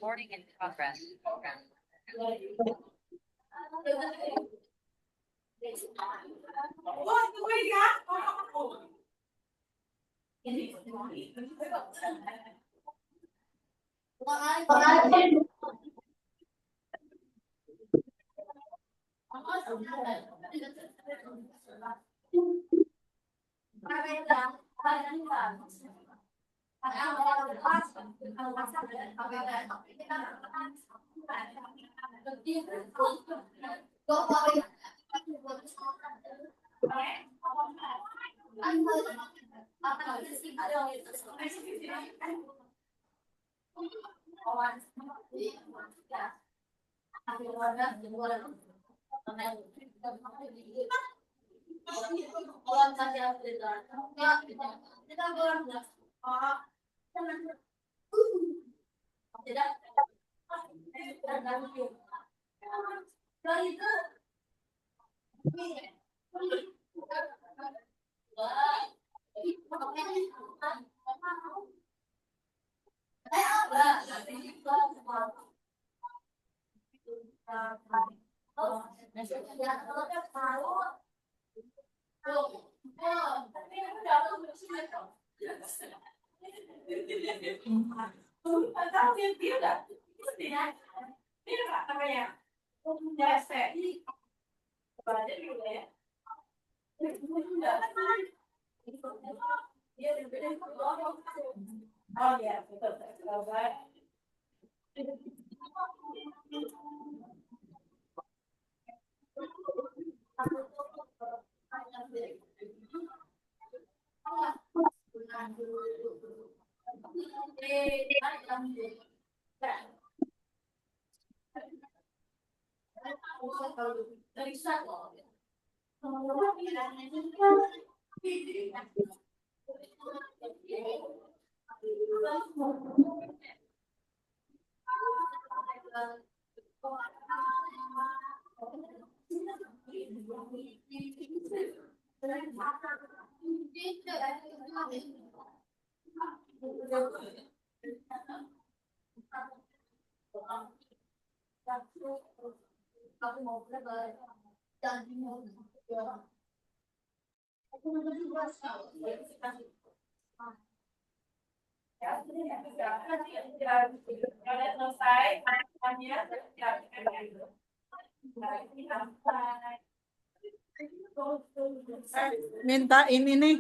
Recording in progress. Minta ini nih.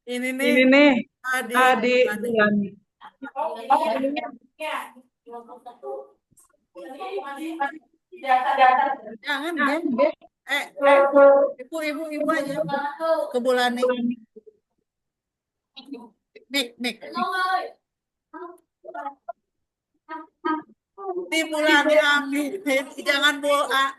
Ini nih. Adik. Jangan game. Ibu aja. Ke Bulani. Mik. Di Bulani amin. Jangan boa.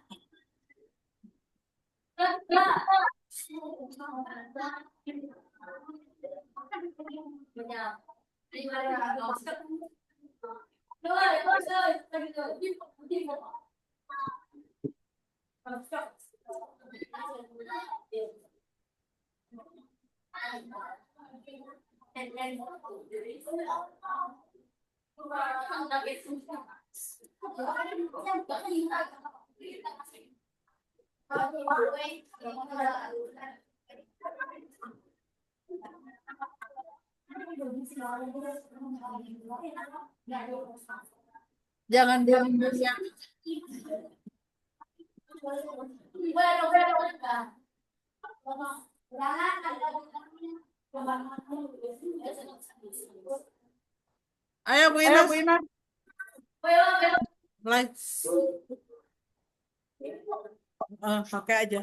Jangan diam ya. Ayo Bu Ina. Live. Pakai aja.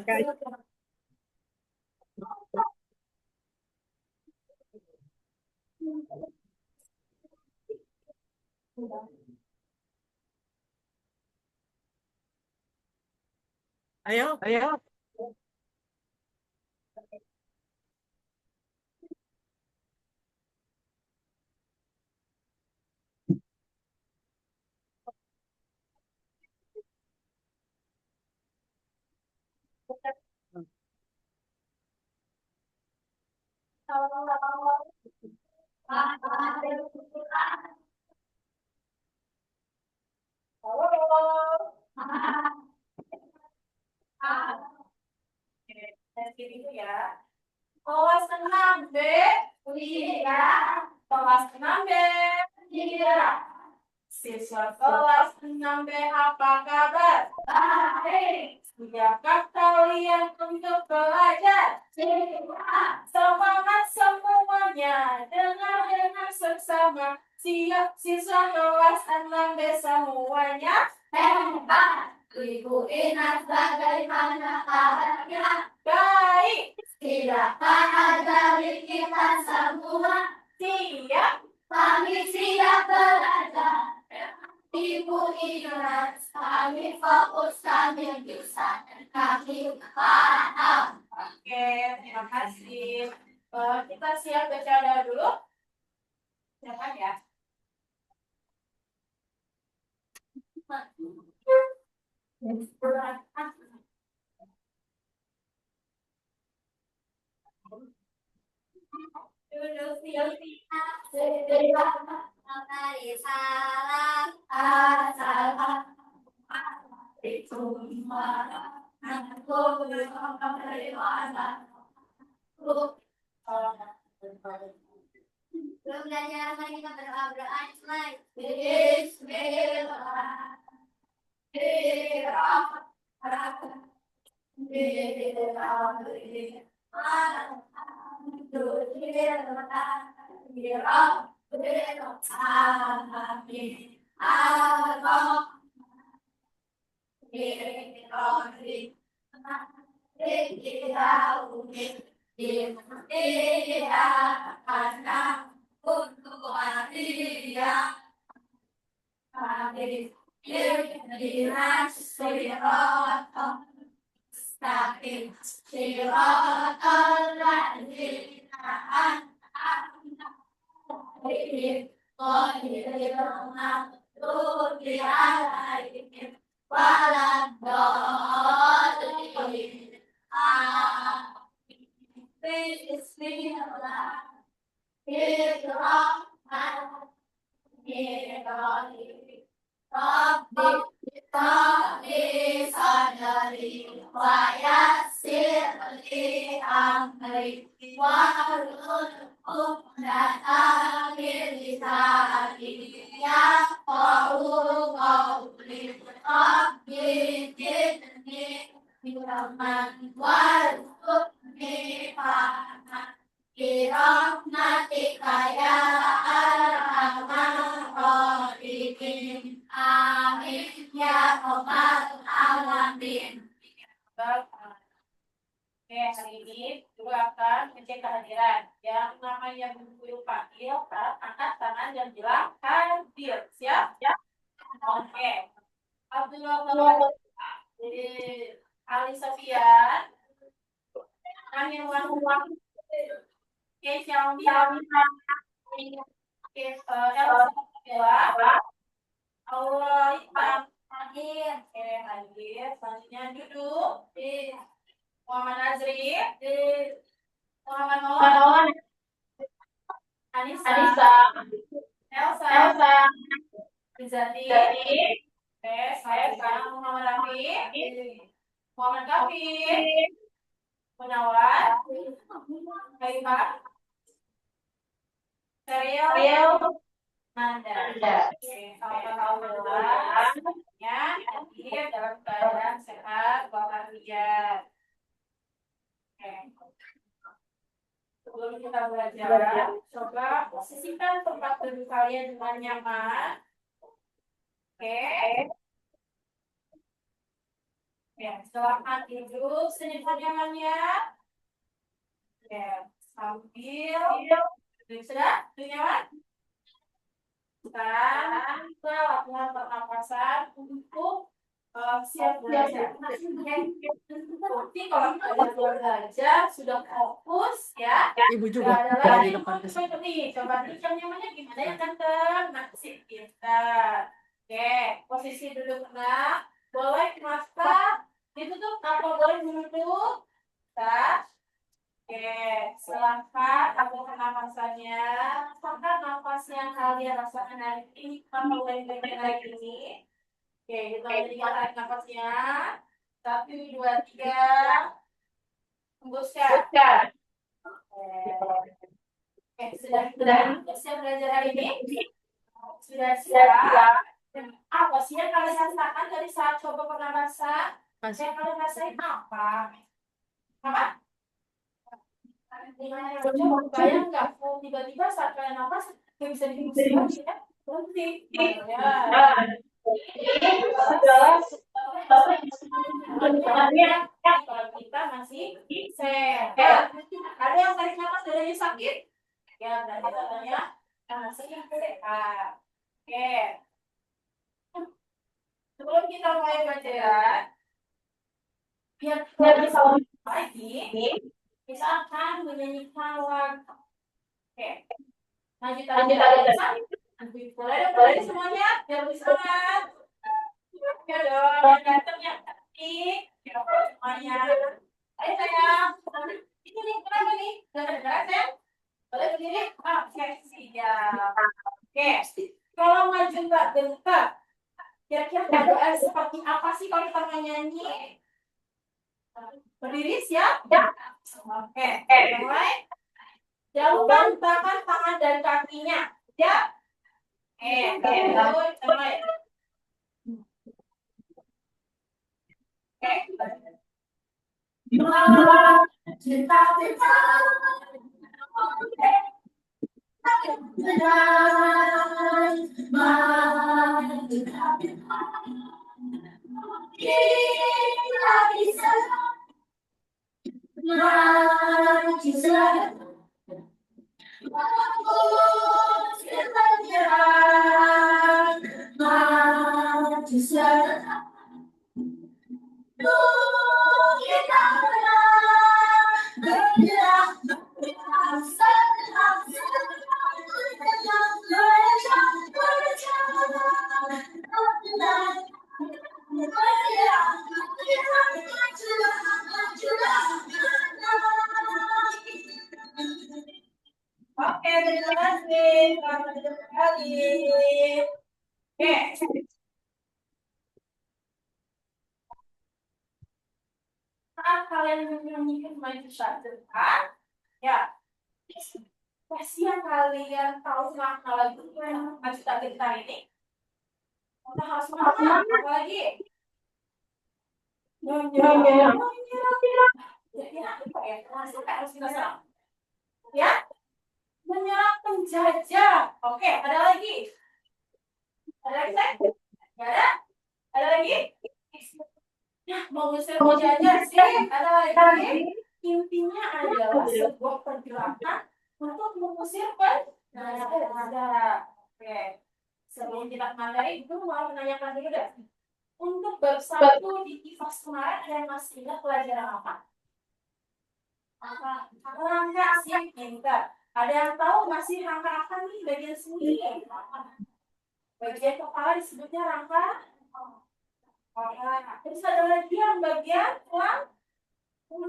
Ayo. Gitu ya. Kelas 6B, iya. Kelas 6B, iya. Siswa kelas 6B apa kabar? Baik. Siapkah kalian untuk belajar? Siap. Semangat semuanya, dengar seksama. Siap siswa kelas 6B semuanya. Hebat. Ibu Inas bagaimana kabarnya? Baik. Silakan ajari kita semua. Siap. Kami siap belajar. Ibu Inas, kami fokus, kami bisa, dan kami paham. Oke, terima kasih. Kita siap bercanda dulu. Silakan ya. Belum belajar, mari kita berdoa slide. Bismillah. Oke, hari ini Guru akan ngecek kehadiran. Yang namanya Guru panggil, angkat tangan dan bilang hadir. Siap? Ya. Oke. Abdullah jadi Ali Sofian. Amin Wan. Oke, Xiaomi. Oke, Elsa. Allah hadir. Oke, hadir. Selanjutnya duduk. Muhammad Azri, Muhammad Mawan, Anissa, Elsa, Rizati, oke, saya sekarang Muhammad Rafi, Muhammad Kafi, Munawar, Haifah, Serial, Nanda. Oke, alhamdulillah, semuanya hadir dalam keadaan sehat walafiat. Sebelum kita belajar, coba posisikan tempat duduk kalian dengan nyaman. Oke. Ya, silahkan duduk senyamannya. Ya, sambil duduk sudah, duduk nyaman. Sekarang kita latihan pernapasan untuk siap belajar. Nanti kalau kalian belajar sudah fokus ya. Ibu juga dari depan ke sini. Nih, coba duduk yang nyamannya gimana ya tante? Nasib kita. Oke, posisi duduk tenang. Boleh mata ditutup atau boleh duduk? Kita. Oke, silakan lakukan nafasannya. Apakah nafas yang kalian rasakan hari ini, kalau bagian hari ini? Oke, kita mulai tarik nafasnya. 1, 2, 3. Hembuskan. Oke, sudah siap belajar hari ini? Sudah siap? Apa sih yang kalian rasakan dari saat coba pernapasan? Yang kalian rasain apa? Apa? Coba bayang nggak kalau tiba-tiba saat kalian nafas nggak bisa dihembuskan lagi ya? Berhenti. Ya. Kalau kita masih sehat. Ada yang tarik nafas dari sakit? Ya, berarti katanya masih sehat. Oke. Sebelum kita mulai pelajaran, biar kita bisa lagi, misalkan menyanyikan lagu. Oke. Lanjut lagi. Boleh semuanya, biar lebih semangat. Ya dong, yang ganteng, yang cantik, semuanya. Ayo sayang, ini nih, kenapa nih? Dengar sayang? Boleh berdiri? Oke, siap. Oke, kalau maju nggak bentar, kira-kira doa seperti apa sih kalau kita nyanyi? Berdiri siap? Ya. Oke, mulai. Jangan lupa letakkan tangan dan kakinya. Ya. Mulai. Oke, terima kasih. Selamat kembali. Oke. Saat kalian menyanyikan maju satu, ya. Pasti yang kalian tahu makna lagu yang maju satu ini. Kita harus semangat. Apa lagi? Ya, menyerang penjajah. Oke, ada lagi? Ada lagi, Teh? Nggak ada? Ada lagi? Nah, mengusir penjajah sih. Ada lagi? Intinya adalah sebuah pergerakan untuk mengusir penjajah. Oke. Sebelum kita materi itu mau menanyakan dulu deh. Untuk bab 1 di IFAS kemarin ada yang masih ingat pelajaran apa? Rangka sih, pintar. Ada yang tahu masih rangka apa nih bagian sini? Bagian kepala disebutnya rangka. Terus ada lagi yang bagian tulang.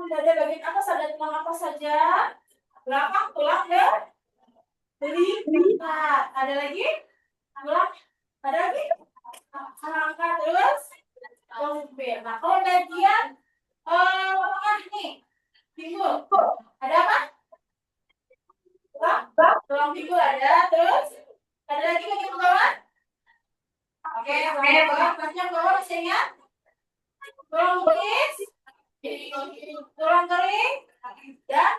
Ada bagian atas, ada tulang apa saja? Belakang, tulang, ya? Lipat. Ada lagi? Tulang. Ada lagi? Rangka terus. Lombir. Nah, kalau bagian tengah nih, pinggul. Ada apa? Tulang pinggul ada. Terus ada lagi bagian bawah? Oke, bawah. Banyak bawah masih ingat? Tulang betis, tulang kering, dan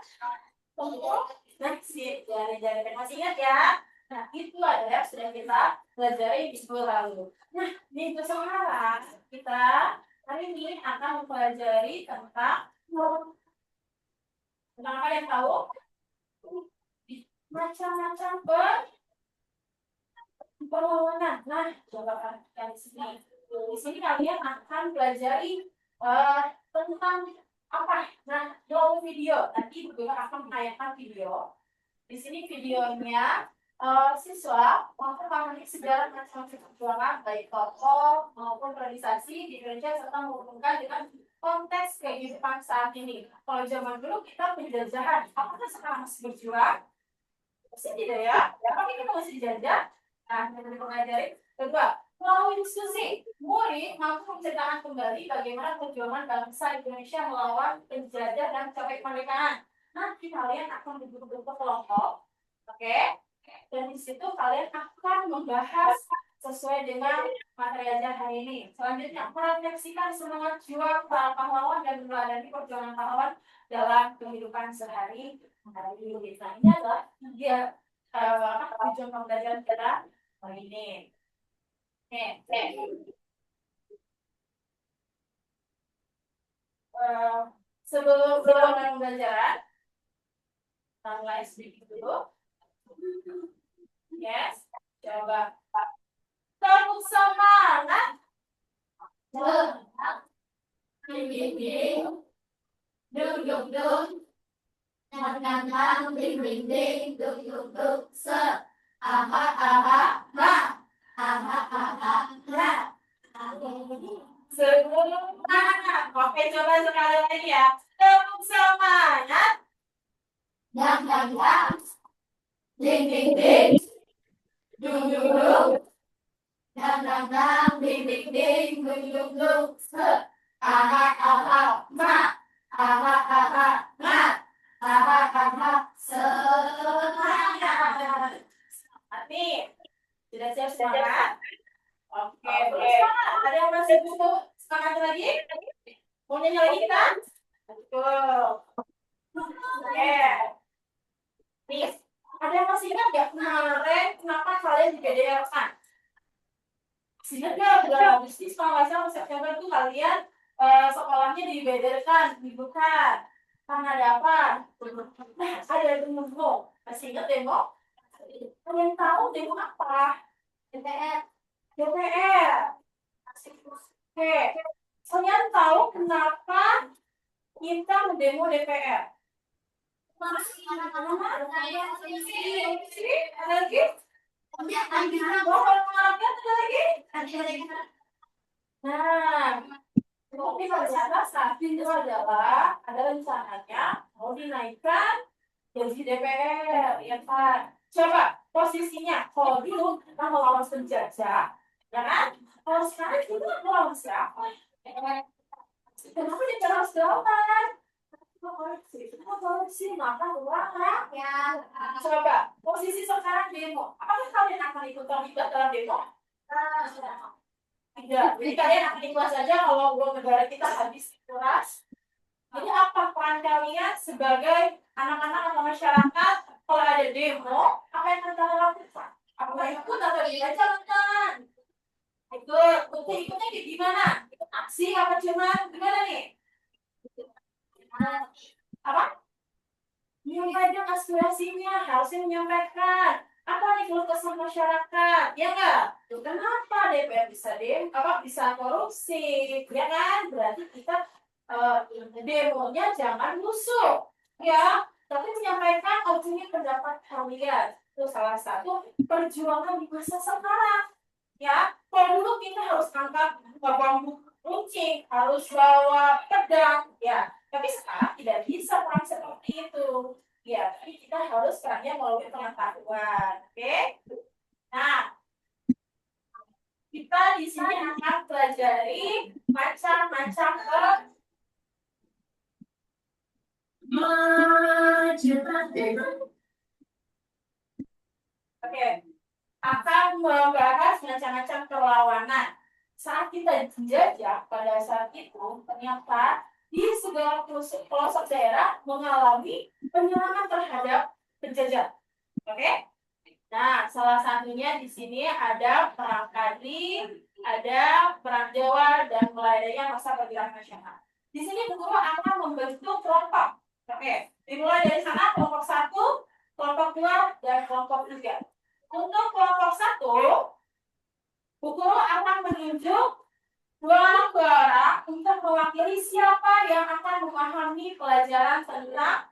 tunggu. Masih jari-jari masih ingat ya? Nah, itu adalah sudah kita pelajari di minggu lalu. Nah, di sekarang kita hari ini akan mempelajari tentang apa yang tahu? Macam-macam perlawanan. Nah, coba perhatikan di sini. Di sini kalian akan pelajari tentang apa? Nah, dua video. Nanti Ibu akan menayangkan video. Di sini videonya siswa mampu memahami sejarah macam perjuangan baik tokoh maupun organisasi di Indonesia serta menghubungkan dengan konteks kehidupan saat ini. Kalau zaman dulu kita penjajahan, apakah sekarang masih berjuang? Masih tidak ya? Apakah kita masih dijajah? Nah, kita mengajari. Kedua, melalui diskusi, murid mampu menceritakan kembali bagaimana perjuangan bangsa Indonesia melawan penjajah dan capai kemerdekaan. Nanti kalian akan dibentuk kelompok, oke? Dan di situ kalian akan membahas sesuai dengan materi ajar hari ini. Selanjutnya, merefleksikan semangat juang para pahlawan dan meneladani perjuangan pahlawan dalam kehidupan sehari-hari. Nah, ini adalah tiga tujuan pembelajaran kita hari ini. Sebelum pembelajaran, kita mulai sedikit dulu. Yes, coba. Tepuk semangat. Semangat. Oke, coba sekali lagi ya. Tepuk semangat. Ding ding ding. Dung dung dung. Dang dang dang. Ding ding ding. Dung dung dung. Aha aha ma. Aha aha ma. Aha aha semangat. Nih, sudah siap semangat? Oke, semangat. Ada yang masih butuh semangat lagi? Mau nyanyi lagi kita? Betul. Oke. Nih, ada yang masih ingat nggak kemarin kenapa kalian dibedakan? Ingat nggak bulan Agustus kalau nggak salah September tuh kalian sekolahnya dibedakan, dibuka. Karena ada apa? Nah, ada demo. Masih ingat demo? Kalian tahu demo apa? DPR. DPR. Oke. Kalian tahu kenapa kita mendemo DPR? Masih anak-anak lagi? Nah, tapi ternyata saat itu adalah ada rencananya mau dinaikkan gaji DPR, ya kan? Coba posisinya kalau dulu kita melawan penjajah, ya kan? Kalau sekarang kita melawan siapa? Kenapa dia harus dilawan? Korupsi, maka uang ya. Coba posisi sekarang demo. Apakah kalian akan ikut terlibat dalam demo? Tidak. Jadi kalian akan ikhlas saja kalau uang negara kita habis keras. Jadi apa peran kalian sebagai anak-anak atau masyarakat kalau ada demo? Apa yang akan kalian lakukan? Apakah ikut atau diam aja nonton? Ikut. Ikutnya gimana? Aksi apa cuma gimana nih? Apa? Menyampaikan aspirasinya, harusnya menyampaikan apa nih keluh kesah masyarakat, ya nggak? Kenapa DPR bisa korupsi, ya kan? Berarti kita demonya jangan musuh, ya, tapi menyampaikan opini pendapat kalian. Itu salah satu perjuangan di masa sekarang, ya. Kalau dulu kita harus angkat bambu runcing, harus bawa pedang, ya. Tapi sekarang tidak bisa perang seperti itu. Ya, tapi kita harus perannya melalui pengetahuan. Oke? Nah, kita di sini akan pelajari macam-macam Oke. Akan membahas macam-macam perlawanan. Saat kita dijajah pada saat itu, ternyata di segala pelosok daerah mengalami penyerangan terhadap penjajah. Oke? Nah, salah satunya di sini ada perang Kadin, ada perang Jawa, dan mulai adanya masa pergerakan nasional. Di sini guru akan membentuk kelompok. Oke, dimulai dari sana kelompok 1, kelompok 2, dan kelompok 3. Untuk kelompok 1, guru akan menunjuk dua orang untuk mewakili siapa yang akan memahami pelajaran tentang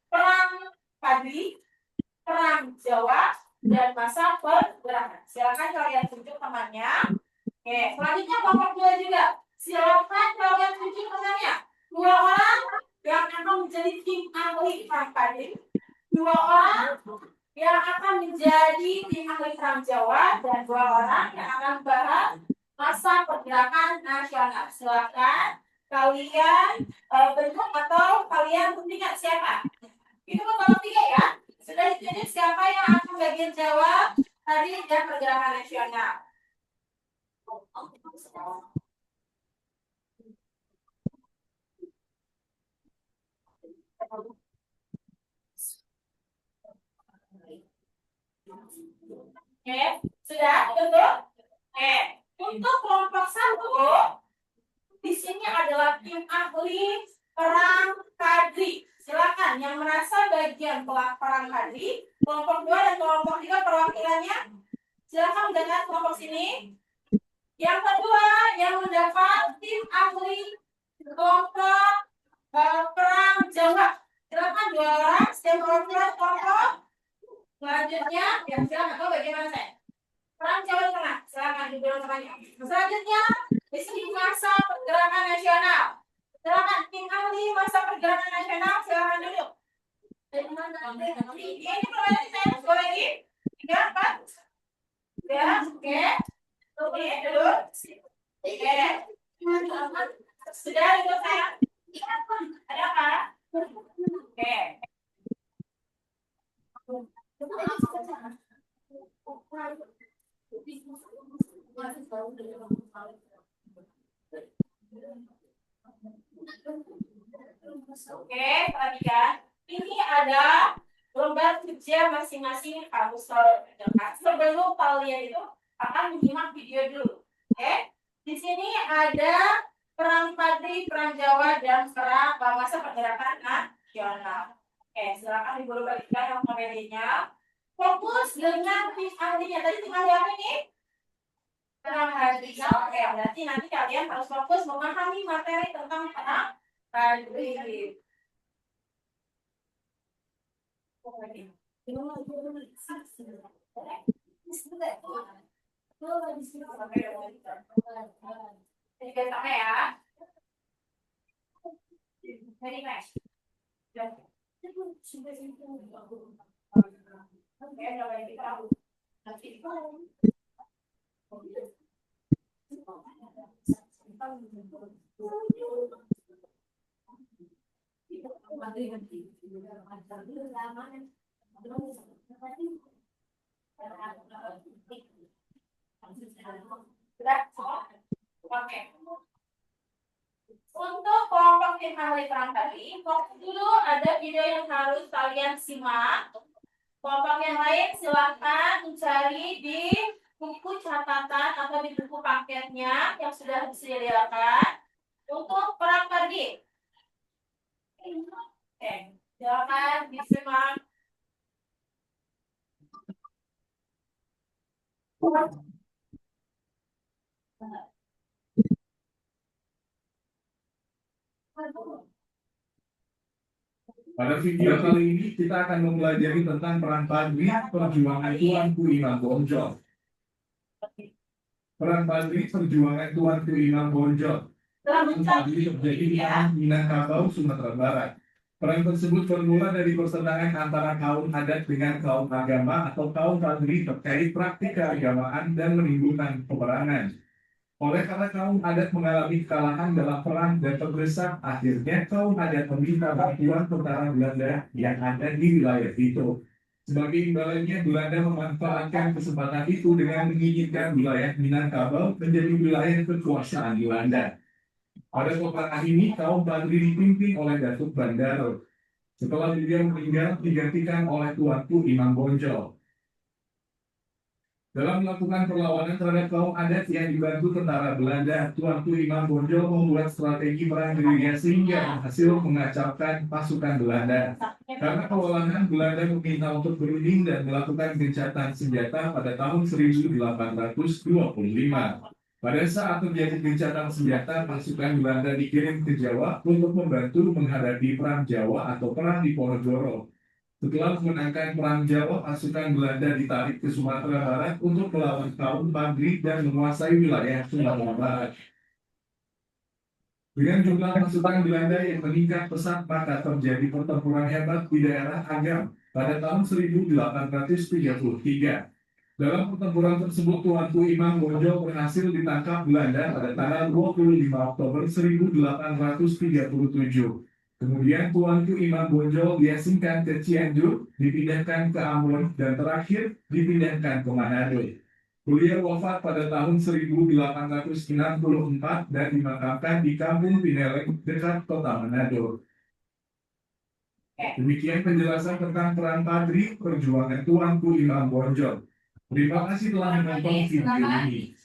perang Kadin, perang Jawa, dan masa pergerakan. Silakan kalian tunjuk temannya. Oke, selanjutnya kelompok 2 juga. Silakan kalian tunjuk pemenangnya. 2 orang yang akan menjadi tim ahli perang Padri, 2 orang yang akan menjadi tim ahli perang Jawa, dan 2 orang yang akan bahas masa pergerakan nasional. Silakan kalian bentuk atau kalian tunjukkan siapa. Itu kan kalau 3 ya. Sudah ditunjuk siapa yang akan bagian jawab tadi dan pergerakan nasional. Oke, sudah bentuk. Oke, untuk kelompok 1 di sini adalah tim ahli perang kadri. Silakan yang merasa bagian perang kadri, kelompok 2 dan kelompok 3 perwakilannya. Silakan dengan kelompok sini. Yang kedua yang mendapat tim ahli kelompok perang Jawa. Silakan 2 orang setiap kelompok. Selanjutnya, yang silakan atau bagaimana saya? Perang Jawa Tengah, silakan di tengahnya. Selanjutnya, di sini masa pergerakan nasional. Silakan tim ahli masa pergerakan nasional, silakan duduk. Ini pertanyaan saya sekali lagi. 3, 4. Ya, oke. Oke, duduk. Oke. Sudah duduk saya. Ada apa? Oke. Oke, perhatikan. Ini ada lembar kerja masing-masing kamu saudara. Sebelum kalian itu akan menyimak video dulu. Oke, di sini ada perang Padri, perang Jawa, dan perang masa pergerakan nasional. Oke, silakan ibu bagikan yang materinya. Fokus dengan tim ahlinya. Tadi tim ahli apa ini? Perang Padri. Oke, berarti nanti kalian harus fokus memahami materi tentang perang Padri. Jadi sama ya. Very nice. Oke, coba kita nanti. Oke. Untuk kelompok tim ahli perang tadi, fokus dulu ada video yang harus kalian simak. Kelompok yang lain silakan mencari di buku catatan atau di buku paketnya yang sudah disediakan untuk perang tadi. Oke, silakan disimak. Pada video kali ini kita akan mempelajari tentang perang Padri, perjuangan Tuanku Imam Bonjol. Perang Padri, perjuangan Tuanku Imam Bonjol. Perang Padri terjadi di Minangkabau, Sumatera Barat. Perang tersebut bermula dari pertentangan antara kaum adat dengan kaum agama atau kaum Padri terkait praktik keagamaan dan menimbulkan peperangan. Oleh karena kaum adat mengalami kekalahan dalam perang dan terdesak, akhirnya kaum adat meminta bantuan tentara Belanda yang ada di wilayah itu. Sebagai imbalannya, Belanda memanfaatkan kesempatan itu dengan menginginkan wilayah Minangkabau menjadi wilayah kekuasaan Belanda. Pada peperangan ini, kaum Padri dipimpin oleh Datuk Bandaro. Setelah beliau meninggal, digantikan oleh Tuanku Imam Bonjol. Dalam melakukan perlawanan terhadap kaum adat yang dibantu tentara Belanda, Tuanku Imam Bonjol membuat strategi perang gerilya sehingga berhasil mengacaukan pasukan Belanda. Karena kewalahan, Belanda meminta untuk berunding dan melakukan gencatan senjata pada tahun 1825. Pada saat terjadi gencatan senjata, pasukan Belanda dikirim ke Jawa untuk membantu menghadapi perang Jawa atau perang Diponegoro. Setelah memenangkan perang Jawa, pasukan Belanda ditarik ke Sumatera Barat untuk melawan kaum Padri dan menguasai wilayah Sumatera Barat. Dengan jumlah pasukan Belanda yang meningkat pesat, maka terjadi pertempuran hebat di daerah Agam pada tahun 1833. Dalam pertempuran tersebut, Tuanku Imam Bonjol berhasil ditangkap Belanda pada tanggal 25 Oktober 1837. Kemudian Tuanku Imam Bonjol diasingkan ke Cianjur, dipindahkan ke Ambon, dan terakhir dipindahkan ke Manado. Beliau wafat pada tahun 1864 dan dimakamkan di Kampung Pineleng dekat kota Manado. Demikian penjelasan tentang peran Padri perjuangan Tuanku Imam Bonjol. Terima kasih telah menonton video ini.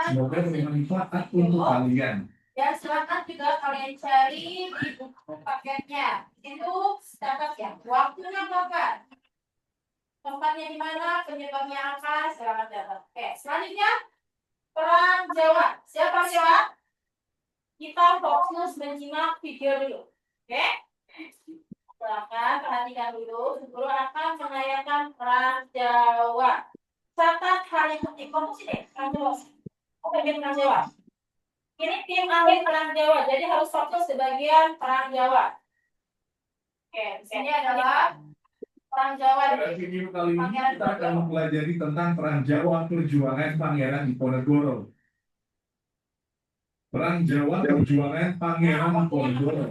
Semoga bermanfaat untuk kalian. Dan silakan juga kalian cari di buku paketnya. Itu catat ya. Waktunya kapan? Tempatnya di mana? Penyebabnya apa? Silakan catat. Oke, selanjutnya perang Jawa. Siapa Jawa? Kita fokus menyimak video dulu. Oke? Silakan perhatikan dulu. Guru akan menayangkan perang Jawa. Catat hal yang penting. Fokus deh. Perang Jawa. Oke, perang Jawa. Ini tim ahli perang Jawa, jadi harus fokus di bagian perang Jawa. Oke, di sini adalah perang Jawa. Pada video kali ini kita akan mempelajari tentang perang Jawa perjuangan Pangeran Diponegoro. Perang Jawa perjuangan Pangeran Diponegoro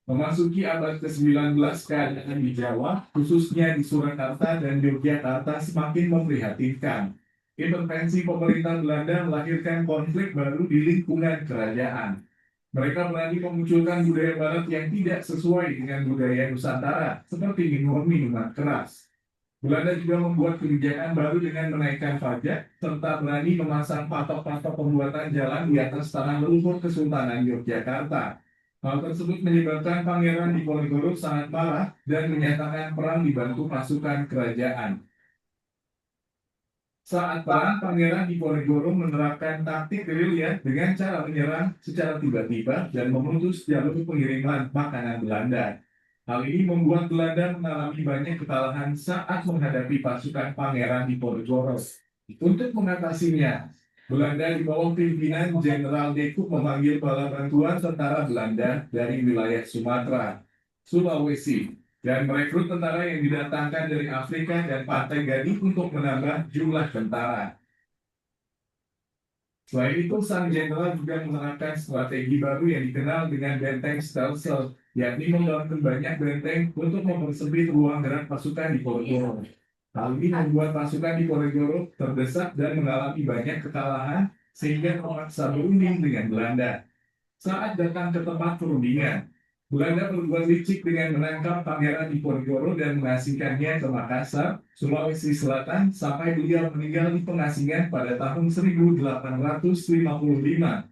memasuki abad ke-19, keadaan di Jawa, khususnya di Surakarta dan Yogyakarta, semakin memprihatinkan. Intervensi pemerintah Belanda melahirkan konflik baru di lingkungan kerajaan. Mereka berani memunculkan budaya barat yang tidak sesuai dengan budaya Nusantara, seperti minum minuman keras. Belanda juga membuat kebijakan baru dengan menaikkan pajak, serta berani memasang patok-patok pembuatan jalan di atas tanah leluhur Kesultanan Yogyakarta. Hal tersebut menyebabkan Pangeran Diponegoro sangat marah dan menyatakan perang dibantu pasukan kerajaan. Saat perang, Pangeran Diponegoro menerapkan taktik gerilya dengan cara menyerang secara tiba-tiba dan memutus jalur pengiriman makanan Belanda. Hal ini membuat Belanda mengalami banyak kekalahan saat menghadapi pasukan Pangeran Diponegoro. Untuk mengatasinya, Belanda di bawah pimpinan Jenderal De Kock memanggil bala bantuan tentara Belanda dari wilayah Sumatera, Sulawesi, dan merekrut tentara yang didatangkan dari Afrika dan Pantai Gading untuk menambah jumlah tentara. Selain itu, sang jenderal juga menerapkan strategi baru yang dikenal dengan benteng Stelsel, yakni membangun banyak benteng untuk mempersempit ruang gerak pasukan Diponegoro. Hal ini membuat pasukan Diponegoro terdesak dan mengalami banyak kekalahan, sehingga terpaksa berunding dengan Belanda. Saat datang ke tempat perundingan, Belanda berbuat licik dengan menangkap Pangeran Diponegoro dan mengasingkannya ke Makassar, Sulawesi Selatan, sampai beliau meninggal di pengasingan pada tahun 1855.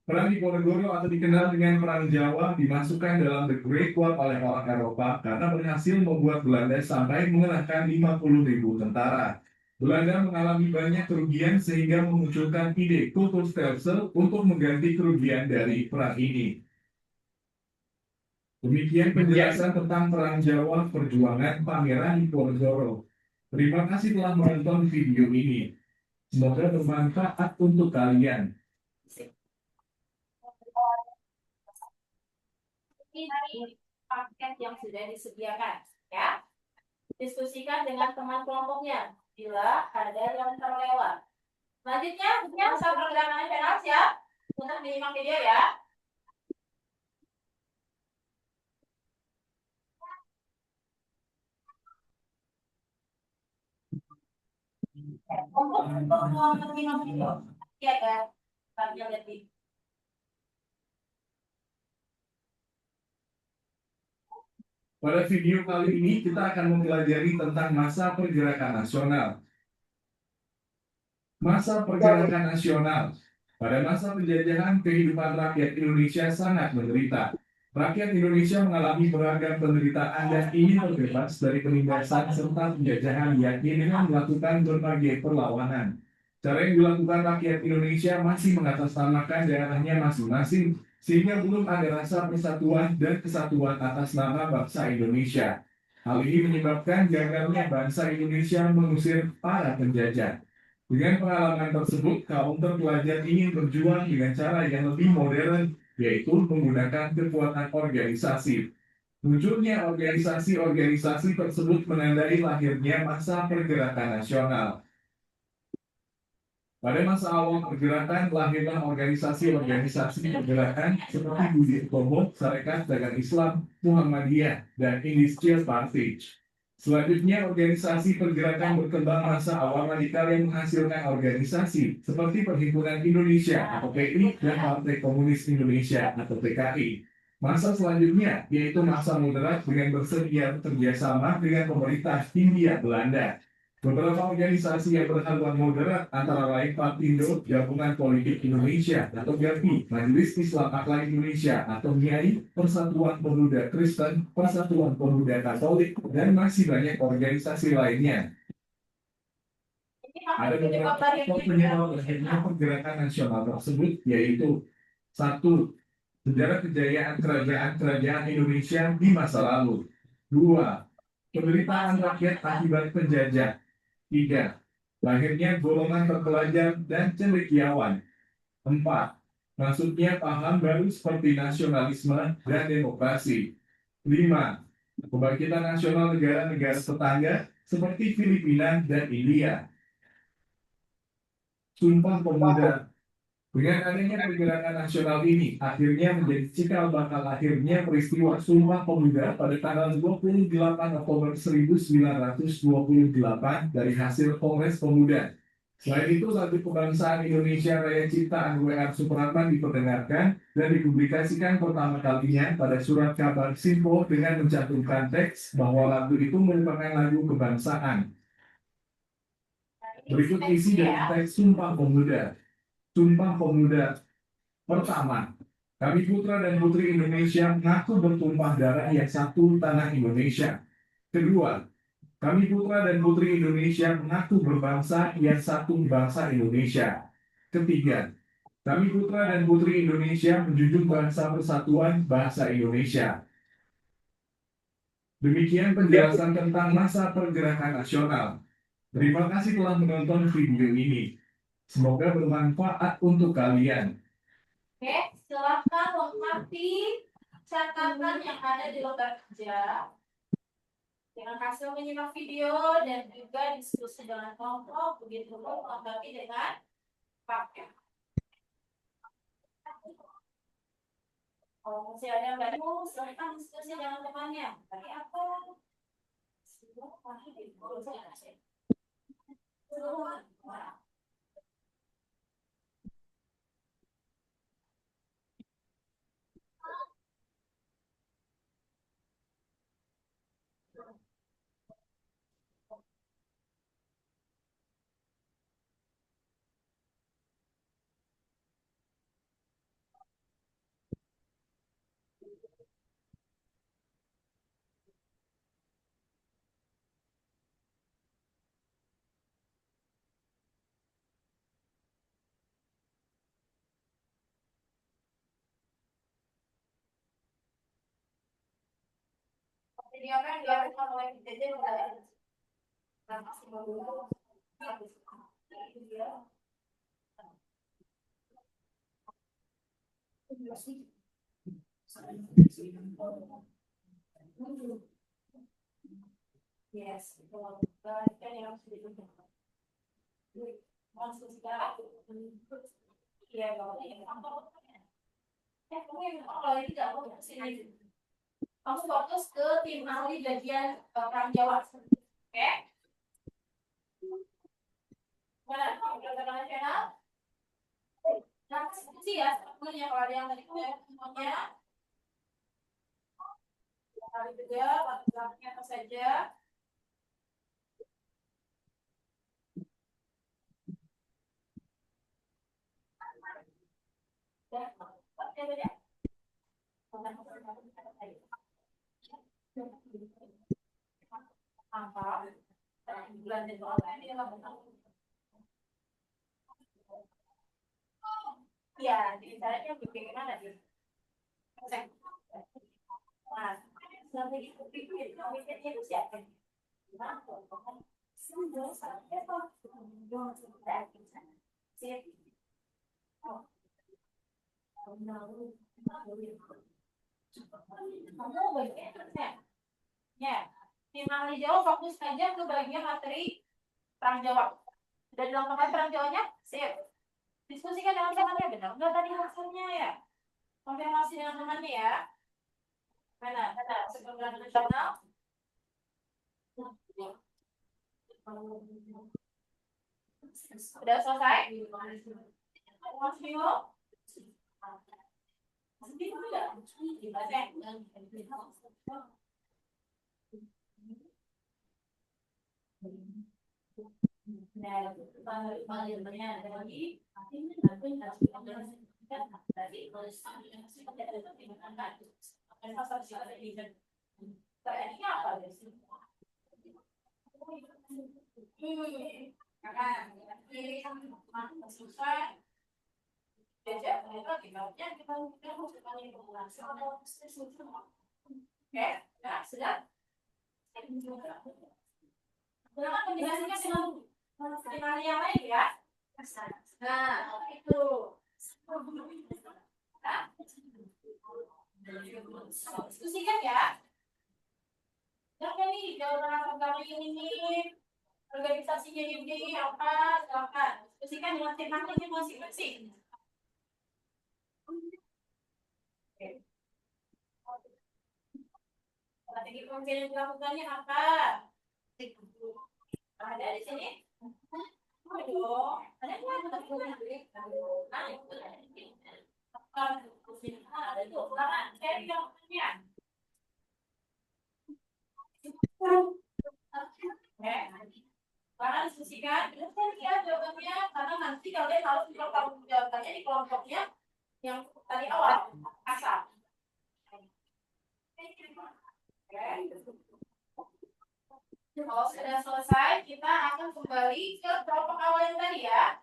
Perang Diponegoro atau dikenal dengan Perang Jawa dimasukkan dalam The Great War oleh orang Eropa karena berhasil membuat Belanda sampai mengerahkan 50.000 tentara. Belanda mengalami banyak kerugian sehingga memunculkan ide kultur Stelsel untuk mengganti kerugian dari perang ini. Demikian penjelasan tentang Perang Jawa perjuangan Pangeran Diponegoro. Terima kasih telah menonton video ini. Semoga bermanfaat untuk kalian. Ini paket yang sudah disediakan, ya. Diskusikan dengan teman kelompoknya bila ada yang terlewat. Selanjutnya, masa pergerakan nasional siap untuk menyimak video ya. Untuk menyimak video, ya kan? Kalian lihat di Pada video kali ini kita akan mempelajari tentang masa pergerakan nasional. Masa pergerakan nasional. Pada masa penjajahan, kehidupan rakyat Indonesia sangat menderita. Rakyat Indonesia mengalami beragam penderitaan dan ingin terbebas dari penindasan serta penjajahan, yakni dengan melakukan berbagai perlawanan. Cara yang dilakukan rakyat Indonesia masih mengatasnamakan daerahnya masing-masing, sehingga belum ada rasa persatuan dan kesatuan atas nama bangsa Indonesia. Hal ini menyebabkan gagalnya bangsa Indonesia mengusir para penjajah. Dengan pengalaman tersebut, kaum terpelajar ingin berjuang dengan cara yang lebih modern, yaitu menggunakan kekuatan organisasi. Munculnya organisasi-organisasi tersebut menandai lahirnya masa pergerakan nasional. Pada masa awal pergerakan, lahirlah organisasi-organisasi pergerakan seperti Budi Utomo, Sarekat Dagang Islam, Muhammadiyah, dan Industrial Party. Selanjutnya, organisasi pergerakan berkembang masa awal radikal yang menghasilkan organisasi seperti Perhimpunan Indonesia atau PI dan Partai Komunis Indonesia atau PKI. Masa selanjutnya yaitu masa moderat dengan bersedia kerjasama dengan pemerintah Hindia Belanda. Beberapa organisasi yang berhaluan moderat antara lain Partindo, Gabungan Politik Indonesia atau GAPI, Majelis Islam Akhlak Indonesia atau MIAI, Persatuan Pemuda Kristen, Persatuan Pemuda Katolik, dan masih banyak organisasi lainnya. Ada beberapa faktor penyebab lahirnya pergerakan nasional tersebut, yaitu satu, sejarah kejayaan kerajaan-kerajaan Indonesia di masa lalu. Dua, penderitaan rakyat akibat penjajah. Tiga, lahirnya golongan terpelajar dan cendekiawan. Empat, masuknya paham baru seperti nasionalisme dan demokrasi. Lima, kebangkitan nasional negara-negara tetangga seperti Filipina dan India. Sumpah Pemuda. Dengan adanya pergerakan nasional ini, akhirnya menjadi cikal bakal lahirnya peristiwa Sumpah Pemuda pada tanggal 28 Oktober 1928 dari hasil Kongres Pemuda. Selain itu, lagu kebangsaan Indonesia Raya ciptaan W.R. Supratman diperdengarkan dan dipublikasikan pertama kalinya pada surat kabar Simpo dengan mencantumkan teks bahwa lagu itu merupakan lagu kebangsaan. Berikut isi dari teks Sumpah Pemuda. Sumpah Pemuda. Pertama, kami putra dan putri Indonesia mengaku bertumpah darah yang satu tanah Indonesia. Kedua, kami putra dan putri Indonesia mengaku berbangsa yang satu bangsa Indonesia. Ketiga, kami putra dan putri Indonesia menjunjung bangsa persatuan bahasa Indonesia. Demikian penjelasan tentang masa pergerakan nasional. Terima kasih telah menonton video ini. Semoga bermanfaat untuk kalian. Oke, silahkan lengkapi catatan yang ada di lembar kerja dengan hasil menyimak video dan juga diskusi dengan kelompok, begitu pun melengkapi dengan paket. Kalau masih ada yang baru, silahkan diskusi dengan temannya. Tadi apa? Jadi apa yang dilakukan oleh PJJ adalah yes, kan yang sudah masuk sekarang. Iya, kalau ini kamu yang kalau tidak mau kesini. Kamu fokus ke tim ahli bagian Perang Jawa. Oke? Mana? Pergerakan nasional? Nah, diskusi ya, sebetulnya kalau ada yang tadi semuanya. Kali juga, paragrafnya apa saja. Dan, apa ya? Apa? Bulan dan bulan ini ya, jadi caranya bagaimana sih? Nah, sampai itu pikir, mikirnya itu siapa? Nah, kamu bagian ya. Tim ahli jawab fokus aja ke bagian materi perang jawab. Dan dilengkapi perang jawabnya, sip. Diskusikan dengan temannya, benar nggak tadi hasilnya ya? Konfirmasi dengan temannya ya. Mana? Sekolah nasional. Sudah selesai? Masih mau? Oke, nah, sudah. Gunakan kombinasinya dengan skenario yang lain ya. Nah, itu. Nah, diskusikan ya. Jangan nih, jawaban kami ini nih, organisasinya ini apa, silakan. Diskusikan dengan tim ahlinya masing-masing. Strategi pemimpin yang dilakukannya apa? Ada di sini? Aduh, ada nggak? Nah, ada tuh, silakan. Saya dilakukannya. Karena diskusikan, terus kan lihat jawabannya, karena nanti kalian harus jawabannya di kelompoknya yang tadi awal, asal. Kalau sudah selesai, kita akan kembali ke kelompok awal yang tadi ya.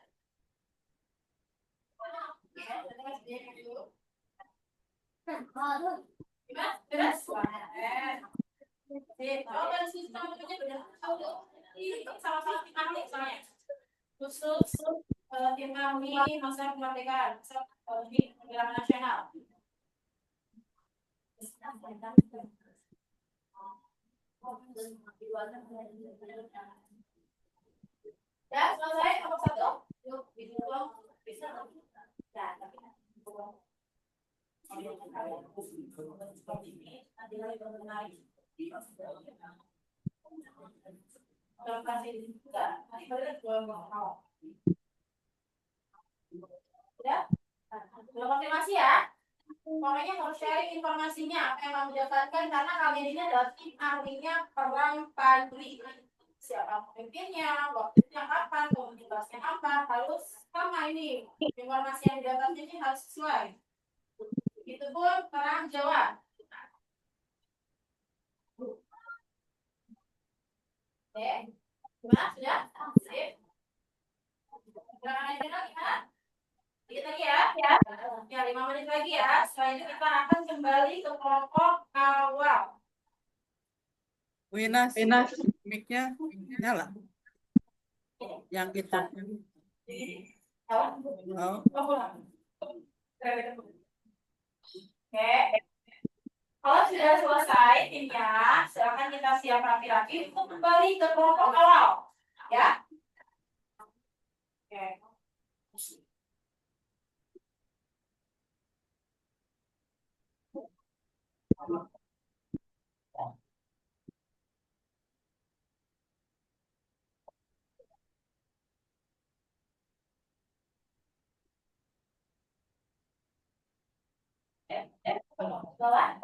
Gimana? Beres? Kalau sistem benar ini sama-sama tim ahli soalnya. Khusus tim ahli masa kemerdekaan, di Gerakan Nasional. Ya, selesai kelompok satu. Yuk, bisa. Ya, tapi Udah konfirmasi ya. Pokoknya harus sharing informasinya apa yang kamu dapatkan karena kalian ini adalah tim ahlinya perang Padri. Siapa pemimpinnya, waktunya kapan, komunitasnya apa, harus sama ini. Informasi yang didapatkan ini harus sesuai. Itu pun perang Jawa. Oke, gimana? Sudah? Sip. Gerakan nasional gimana? Dikit lagi ya. Ya, 5 menit lagi ya. Setelah itu kita akan kembali ke kelompok awal. Winas, mic-nya nyala. Yang kita. Oh. Oke. Kalau sudah selesai timnya, silakan kita siap rapi-rapi untuk kembali ke kelompok awal. Ya. Oke. Boleh?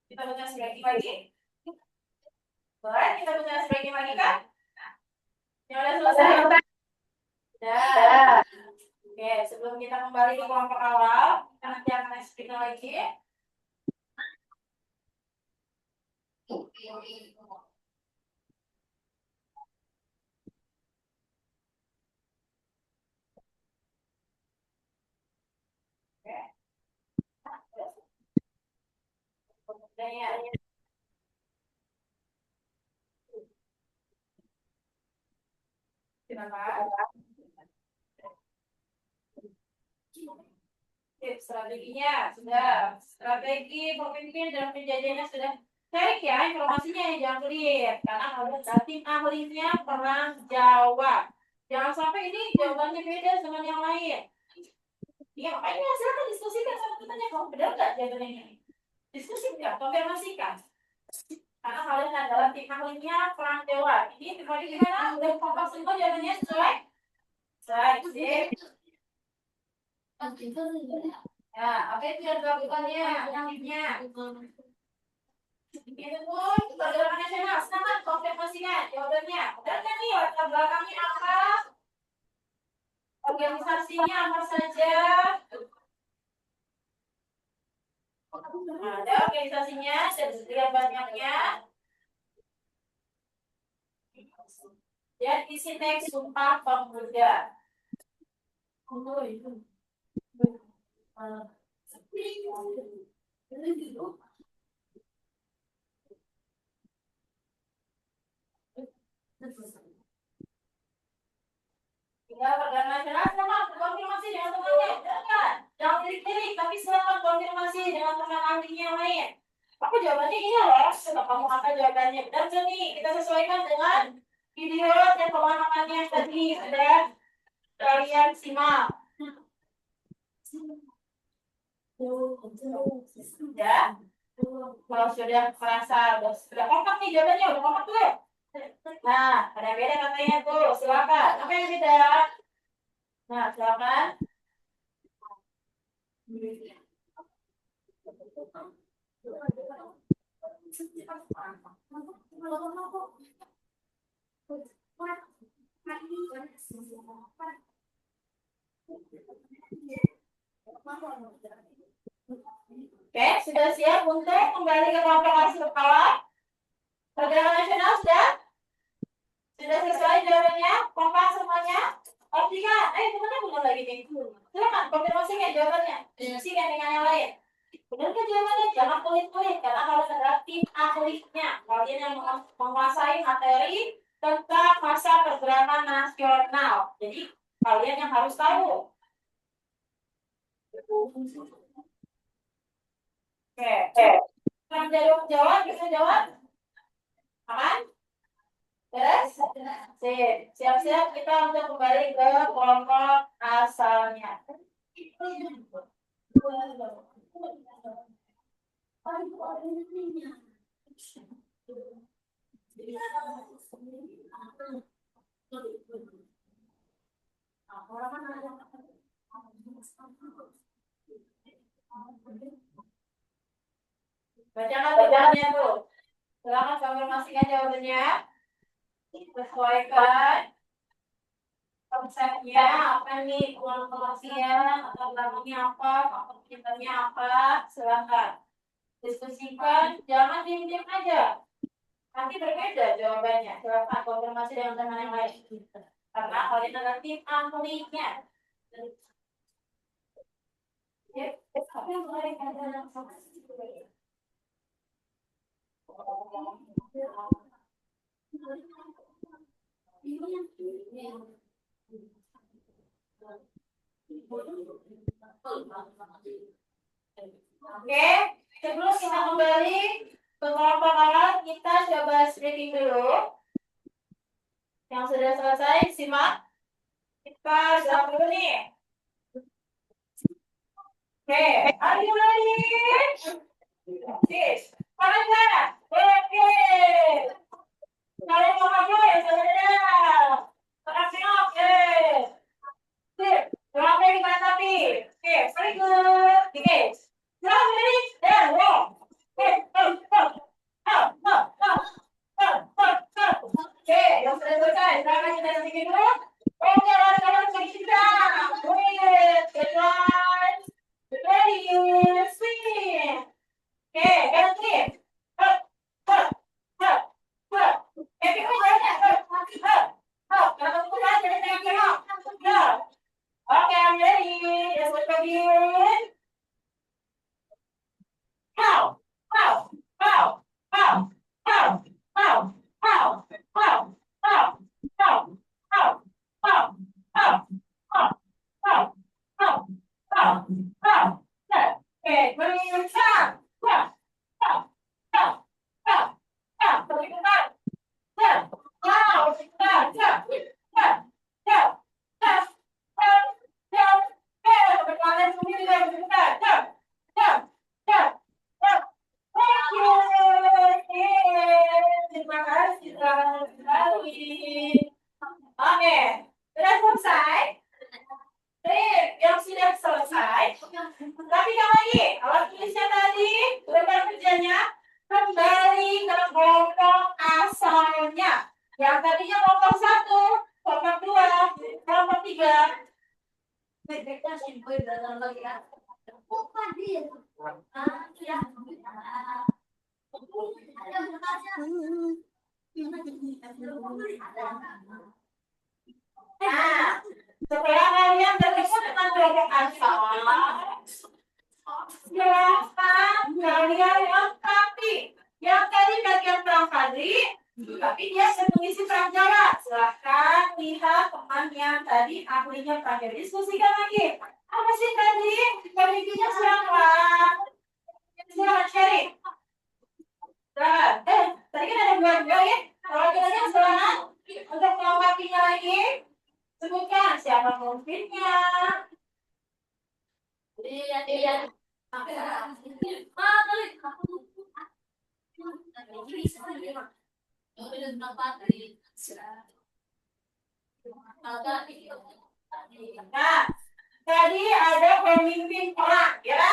Kita baca stretching lagi. Boleh kita baca stretching lagi kan? Yang udah selesai? Sudah. Oke, sebelum kita kembali ke kelompok awal, kita nanti akan explain lagi. Kenapa? Tips strateginya sudah. Strategi pemimpin dan penjajahnya sudah. Cari ya informasinya yang jangan pelit. Karena harus tim ahlinya perang jawab. Jangan sampai ini jawabannya beda dengan yang lain. Ya makanya silakan diskusikan sama temannya. Kamu benar nggak jawaban ini? Diskusikan, konfirmasikan. Karena kalian adalah tim ahlinya perang jawab. Ini pribadi gimana? Udah kompak semua jawabannya sesuai? Sesuai. Sip. Ya, apa itu yang dilakukannya? Yang itu pun pergerakan nasional. Semangat konfirmasikan jawabannya. Dan kan nih latar belakangnya apa? Organisasinya apa saja? Ada organisasinya dan sekian banyaknya. Dan isi teks Sumpah Pemuda. Ya, pergerakan nasional sama konfirmasi dengan temannya. Jangan diri-diri, tapi silakan konfirmasi dengan teman ahlinya yang lain. Apa jawabannya ini loh? Coba kamu apa jawabannya? Benar nggak nih? Kita sesuaikan dengan video dan pemahamannya yang tadi sudah kalian simak. Ya, kalau sudah merasa sudah kompak nih jawabannya, udah kompak tuh. Nah, ada yang beda katanya tuh, silakan. Apa yang beda? Nah, silakan. Oke, sudah siap untuk kembali ke konferensi kepala? Pergerakan nasional sudah? Sudah sesuai jawabannya? Kompak semuanya? Optikan, temannya benar lagi nih. Silakan konfirmasikan jawabannya. Diskusikan dengan yang lain. Benar kan jawabannya? Jangan pelit-pelit karena kalian adalah tim ahlinya. Kalian yang menguasai materi tentang masa pergerakan nasional. Jadi kalian yang harus tahu. Oke. Jawab, bisa jawab? Aman? Beres? Sip. Siap-siap kita untuk kembali ke kelompok asalnya. Bacakan jawabannya tuh. Silakan konfirmasikan jawabannya. Sesuaikan konsepnya apa nih, uang pengertian atau belakangnya apa, pengertiannya apa, silakan diskusikan, jangan diam-diam aja. Nanti berbeda jawabannya. Silakan konfirmasi dengan teman yang lain. Karena kalian adalah tim ahlinya. Oke, sebelum kita kembali ke kelompok awal, kita coba speaking dulu. Yang sudah selesai, simak. Kita jawab dulu nih. Oke, are you ready? Yes. Tangan sana. Oke. Kalian mau apa ya, saudara? Terima oke. Sip. Jawabnya di tapi. Oke, very good. Oke. Jawab ini. Dan roll. Oke, Oke, yang sudah selesai. Sekarang kita sedikit dulu. Oke, lawan kita. Wait, good one. Ready, swing. Oke, ganti. Up, up, up, up. Pikul banyak. Up. Kalau pikul aja dari tengah-tengah. Up. Oke, I'm ready. Let's begin. Pow, pow, pow, pow, pow, pow, pow, pow, pow, pow, pow. poin. Oke, sudah selesai. Jadi yang sudah selesai. Tapi yang lagi, alat tulisnya tadi, lebar kerjanya kembali ke kelompok asalnya. Yang tadinya kelompok 1, kelompok 2, kelompok 3. Nah, setelah kalian bertemu dengan kelompok asal, silahkan kalian lengkapi. Yang tadi bagian perang tadi, tapi dia mengisi perang Jawa. Silahkan lihat teman yang tadi ahlinya perang Jawa. Diskusikan lagi. Apa sih tadi? Pemimpinnya siapa? Silakan sharing. Tadi kan ada dua ya. Kalau kita silakan untuk melengkapinya lagi. Sebutkan siapa pemimpinnya. Iya. Nah, tadi ada pemimpin perang, ya.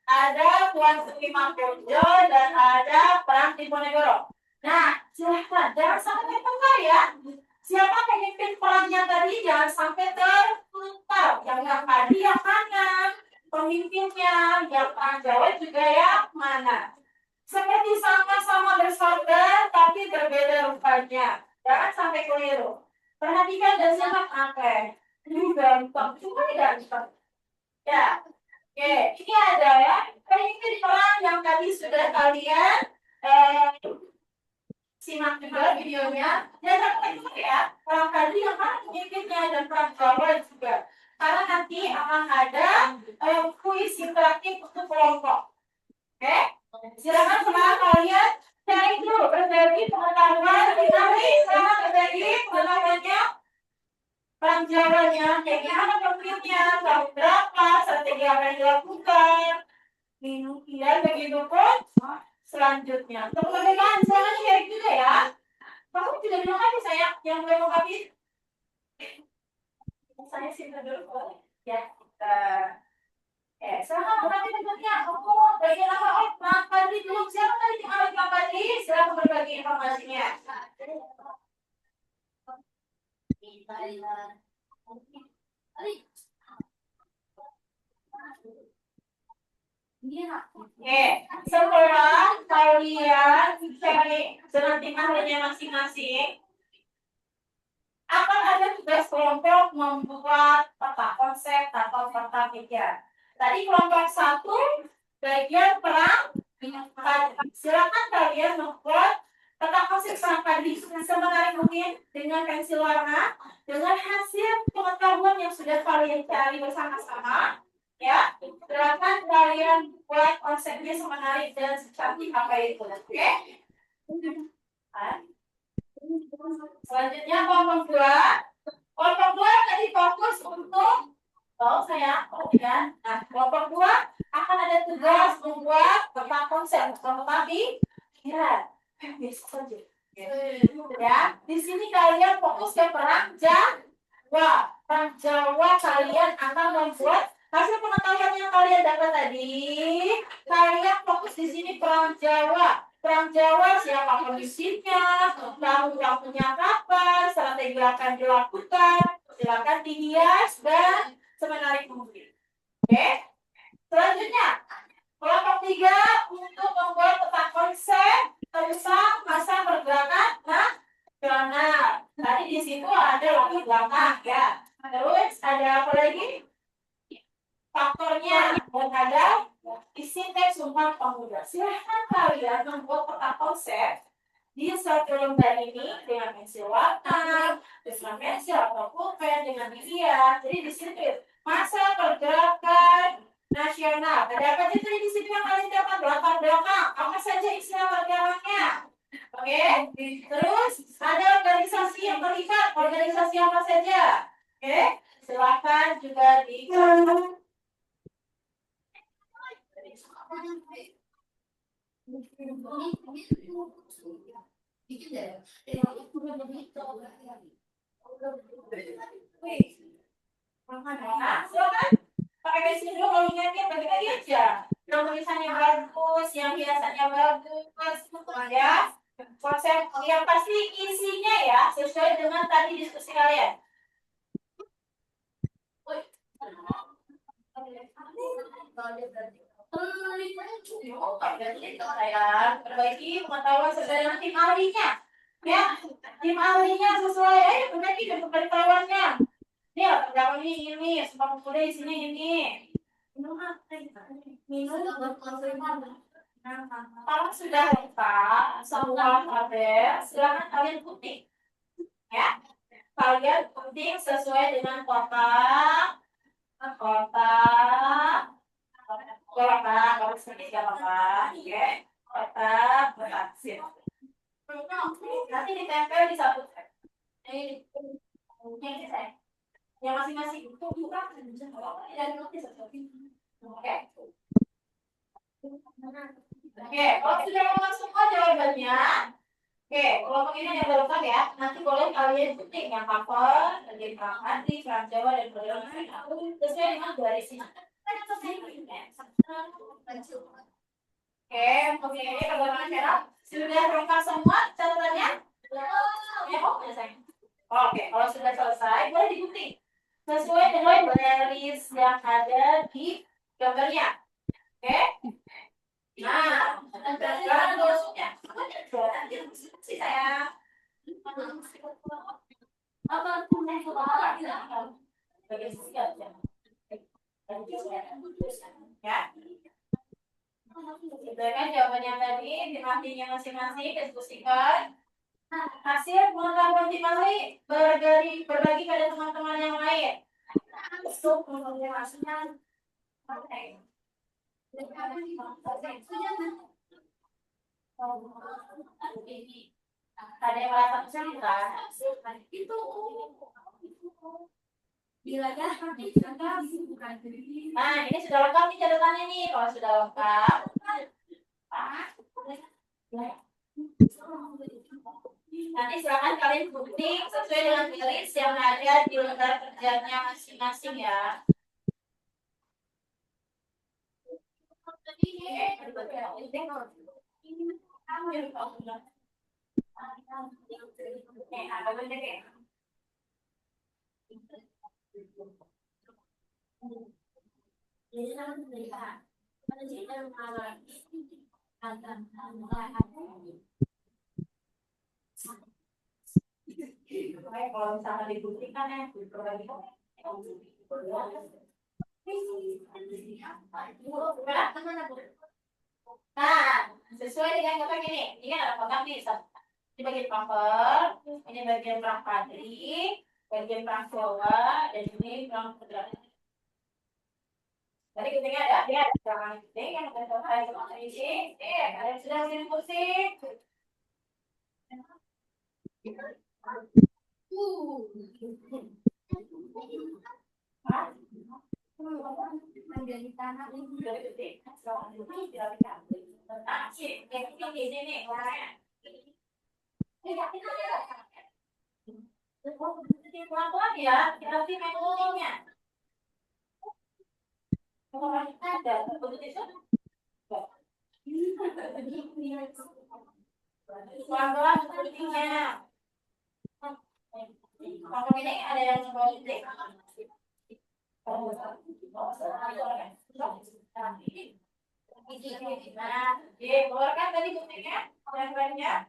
Ada Tuan Sri Mangkojo dan ada Perang Diponegoro. Nah, silahkan, jangan sampai tertukar ya. Siapa pemimpin perangnya tadi, jangan sampai tertukar. Yang tadi yang mana? Pemimpinnya, yang perang Jawa juga yang mana? Seperti sama-sama bersaudara, tapi berbeda rupanya. Jangan sampai keliru. Perhatikan dan simak apa? Ini gampang, cuma gampang. Ya, oke. Ini ada ya. Pemimpin perang yang tadi sudah kalian simak juga videonya. Jangan sampai ya. Perang tadi yang mana pemimpinnya dan perang Jawa juga. Karena nanti akan ada kuis interaktif untuk kelompok. Oke? Silakan semangat kalian cari dulu berbagi pengetahuan silakan berbagi pengetahuannya perang Jawanya kayak gimana pemimpinnya tahun berapa strategi apa yang dilakukan dan begitu pun selanjutnya untuk perbedaan silakan share juga ya kamu juga dilengkapi saya yang boleh lengkapi saya simpan dulu ya silakan berarti berikutnya aku bagian apa? Oh, Pak Fadli dulu. Siapa tadi yang Pak Fadli? Silakan berbagi informasinya. Oke, setelah kalian cari senanti ahlinya masing-masing, akan ada tugas kelompok membuat peta konsep atau peta pikir. Tadi kelompok 1 bagian perang. Silakan kalian membuat peta konsep perang tadi semenarik mungkin dengan pensil warna, dengan hasil pengetahuan yang sudah kalian cari bersama-sama. Ya, silakan kalian buat konsepnya semenarik dan secantik apa itu, oke? Selanjutnya kelompok 2. Kelompok 2 tadi fokus untuk saya perhatikan. Nah, kelompok 2 akan ada tugas membuat peta konsep tetapi ya biasa saja. Ya, di sini kalian fokus ke perang Jawa. Perang Jawa kalian akan membuat hasil pengetahuan yang kalian dapat tadi. Kalian fokus di sini perang Jawa. Perang Jawa siapa pemimpinnya, tahun waktunya kapan, strategi akan dilakukan, silakan dihias dan semenarik mungkin. Oke. Selanjutnya, kelompok 3 untuk membuat peta konsep tentang masa pergerakan nasional. Tadi di situ ada latar belakang ya. Terus ada apa lagi? Faktornya dan ada isi teks Sumpah Pemuda. Silahkan kalian membuat peta konsep di satu lembar ini dengan pensil warna, dengan pensil atau pulpen, dengan hias. Jadi di situ masa pergerakan nasional. Ada apa aja tadi di sini yang kalian dapat latar belakang? Apa saja istilah pergerakannya? Oke. Terus ada organisasi yang terlibat. Organisasi apa saja? Oke. Silakan juga di Nah, silakan pakai pensil dulu kalau ingatnya bagi-bagi aja. Yang tulisannya bagus, yang hiasannya bagus, ya. Konsep yang pasti isinya ya sesuai dengan tadi diskusi kalian. Saya perbaiki pengetahuan sesuai dengan tim ahlinya, ya. Tim ahlinya sesuai, perbaiki pengetahuannya. Ini latar ini, sebab kuliah di sini ini. Minum apa? Minum kalau sudah lengkap semua tabel, silakan kalian ketik, ya. Kalian ketik sesuai dengan kotak, kalau sedikit nggak apa-apa, oke. Kotak beraksir. Nanti ditempel di satu set. Ini yang masing-masing itu bukan dan notis. Oke. Oke, kalau sudah lengkap semua jawabannya, oke, kelompok ini yang lengkap ya. Nanti boleh kalian ketik yang cover, bagian perang hati, perang Jawa dan program sesuai dengan garisnya. Oke, oke, bagaimana cara? Sudah lengkap semua catatannya? Ya, oke, sayang. Oke, kalau sudah selesai, boleh digunting sesuai dengan garis yang ada di gambarnya. Oke? Nah, sekarang masuknya. Saya ya. Dengan jawaban yang tadi, dimatinya masing-masing, diskusikan. Hasil pengetahuan dimulai berbagi pada teman-teman yang lain. Untuk maksudnya, ada yang merasa kesulitan? Itu nah, ini sudah lengkap nih catatannya nih. Kalau sudah lengkap, nanti silakan kalian ketik sesuai dengan garis yang ada di lembar kerjanya masing-masing ya. Kalau misalnya dibuktikan ya, nah, sesuai dengan gambar ini kan ada kotak nih, ini bagian cover, ini bagian perang padri, bagian perang Jawa, dan ini perang Pedrana. Tadi ketika ada jangan ketik yang saya sama isi, kalian sudah mesin pusing. Menjadi tanah ini dari ketik, ini tidak bisa. Nah, sih, yang ini di sini warnanya. Pelan-pelan ya, kita sih metodenya. Ada, pelan-pelan metodenya. Kalau ini ada yang politik. Nah, keluarkan tadi buktinya, gambarnya.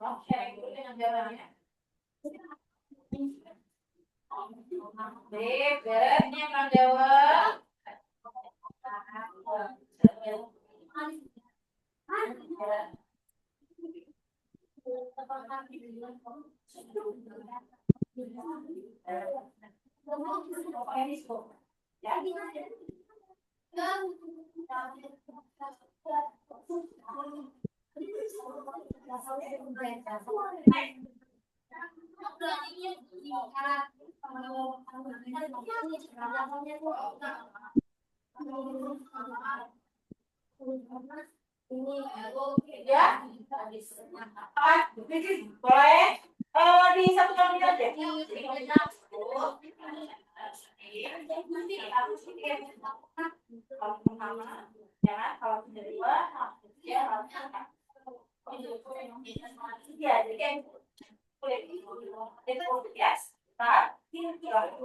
Oke, dengan jawabannya. Ini akan jawab. Ya, boleh di satu kali aja. Kalau pertama, jangan kalau kedua, ya ya jadi kayak kulit itu ya. Nah, ini kalau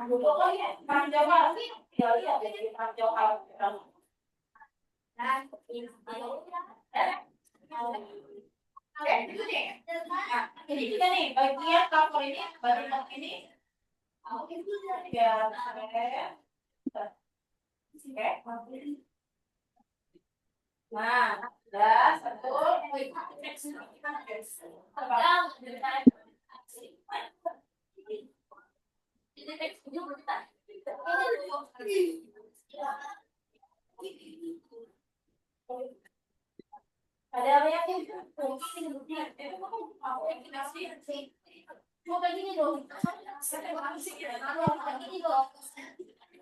dulu ya, orang Jawa ya lihat dari orang Jawa. Nah, ini oke, itu nih. Nah, ini juga nih bagian cover ini, bagian ini. Oke, ya, oke. Nah, udah satu. Ada apa ya? Coba gini dong. Gini dong.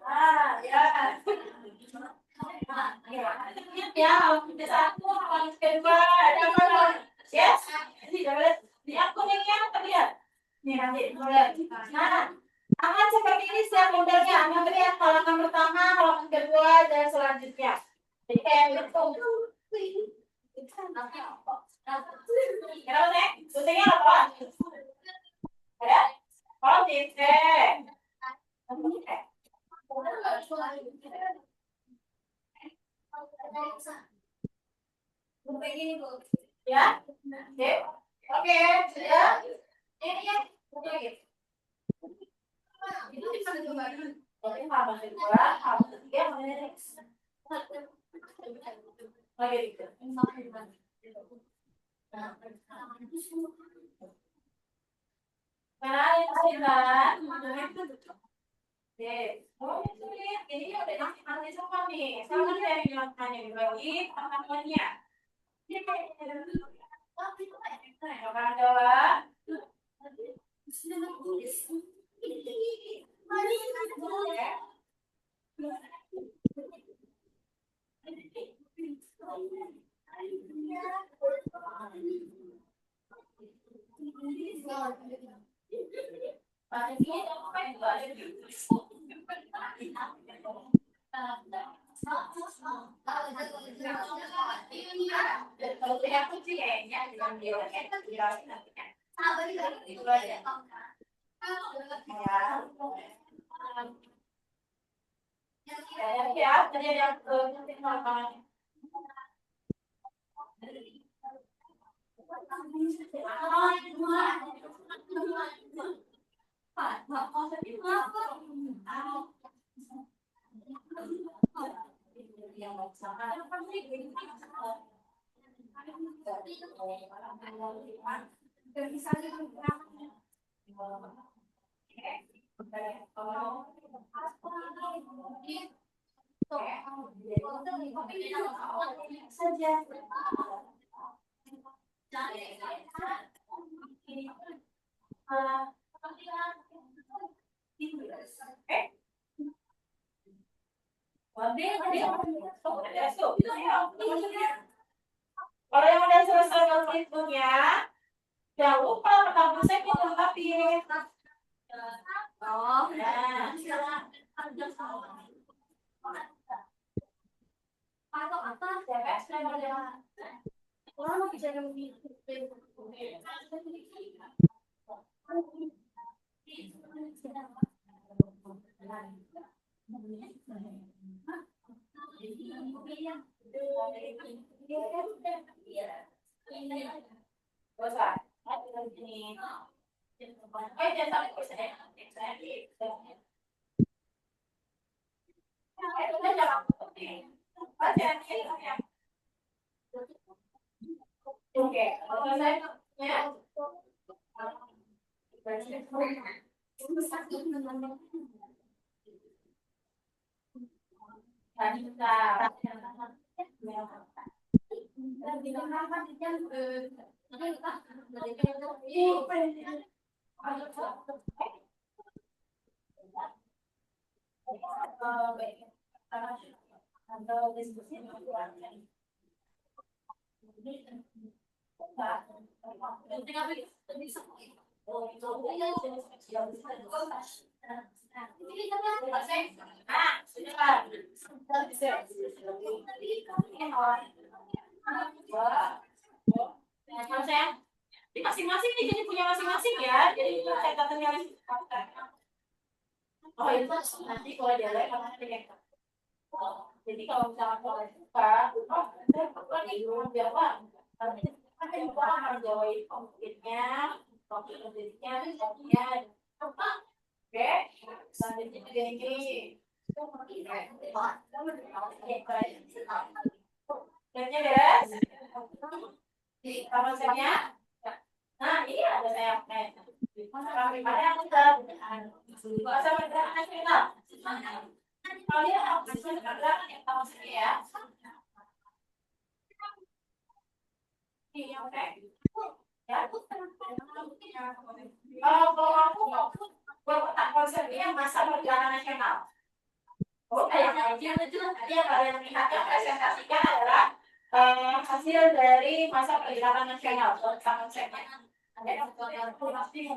Ah, ya. Ya, satu, kedua, ada apa? Yes. Di aku nih yang terlihat. Nih nanti boleh. Nah, akan seperti ini setiap modelnya. Yang terlihat halaman pertama, halaman kedua, dan selanjutnya. Jadi kayak gitu. Kenapa nih? Guntingnya apa? Ada? Oh, titik. Ya, oke, sudah. Ini ya, oke. Itu bisa dicoba. Oke, halaman kedua, halaman ketiga, lagi gitu. Karena ada oh, ini udah nanti semua nih. Sama dari hanya dibagi tantangannya. Orang Jawa. Ya, jadi yang kalau yang udah selesai notebooknya, jangan lupa kampusnya kita lengkapi. Oh, nah. Atau apa? CPS memang orang bisa yang bosan. Ini. Jangan sampai saya. Itu jangan. Oke, kalau saya di masing-masing nih jadi punya masing-masing ya. Jadi itu catatannya oh itu nanti kalau dia lihat jadi kalau misalnya kalau suka biar apa nanti kita akan jauhin konfliknya konfliknya oke selanjutnya juga ini lihatnya beres di konsepnya nah ini ada sayapnya masa primernya aku masa bergerak nasional kalian harus bisa bergerak yang tahu sendiri ya iya oke ya kalau aku tak konsepnya masa perjalanan nasional yang kalian lihat yang presentasikan adalah hasil dari masa perjalanan nasional konsepnya ada yang pasti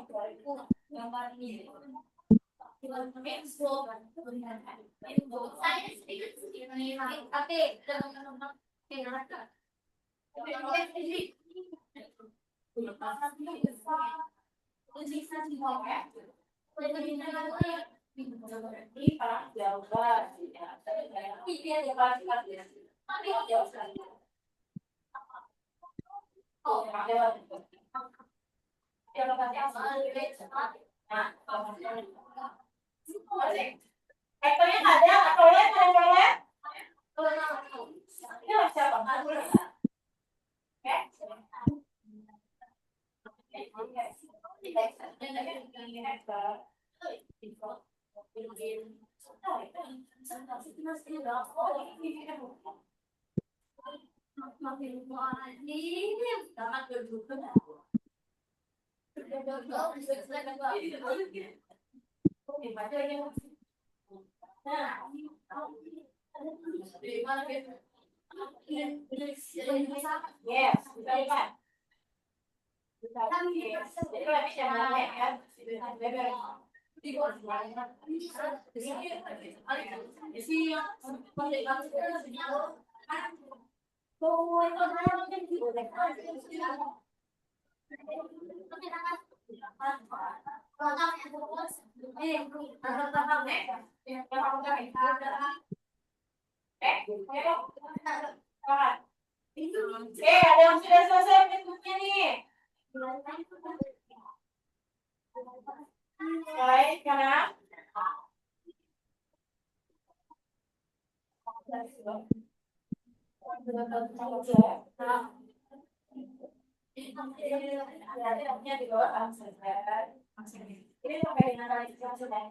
ektornya ada atau lihat ini siapa yes, kita lihat. Jadi lebih jangan ya. Ada yang sudah selesai bentuknya nih. Baik, karena di bawah ini sampai dengan kali sudah.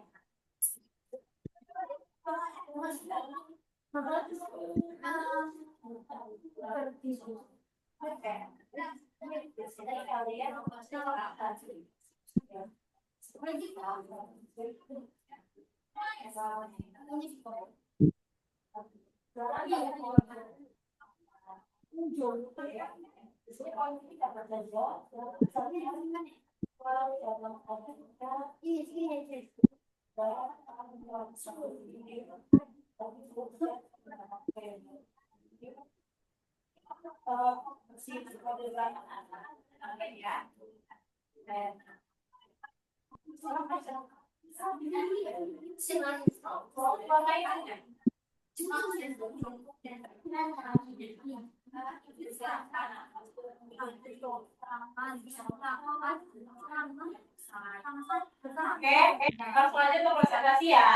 Oke, langsung aja untuk presentasi ya.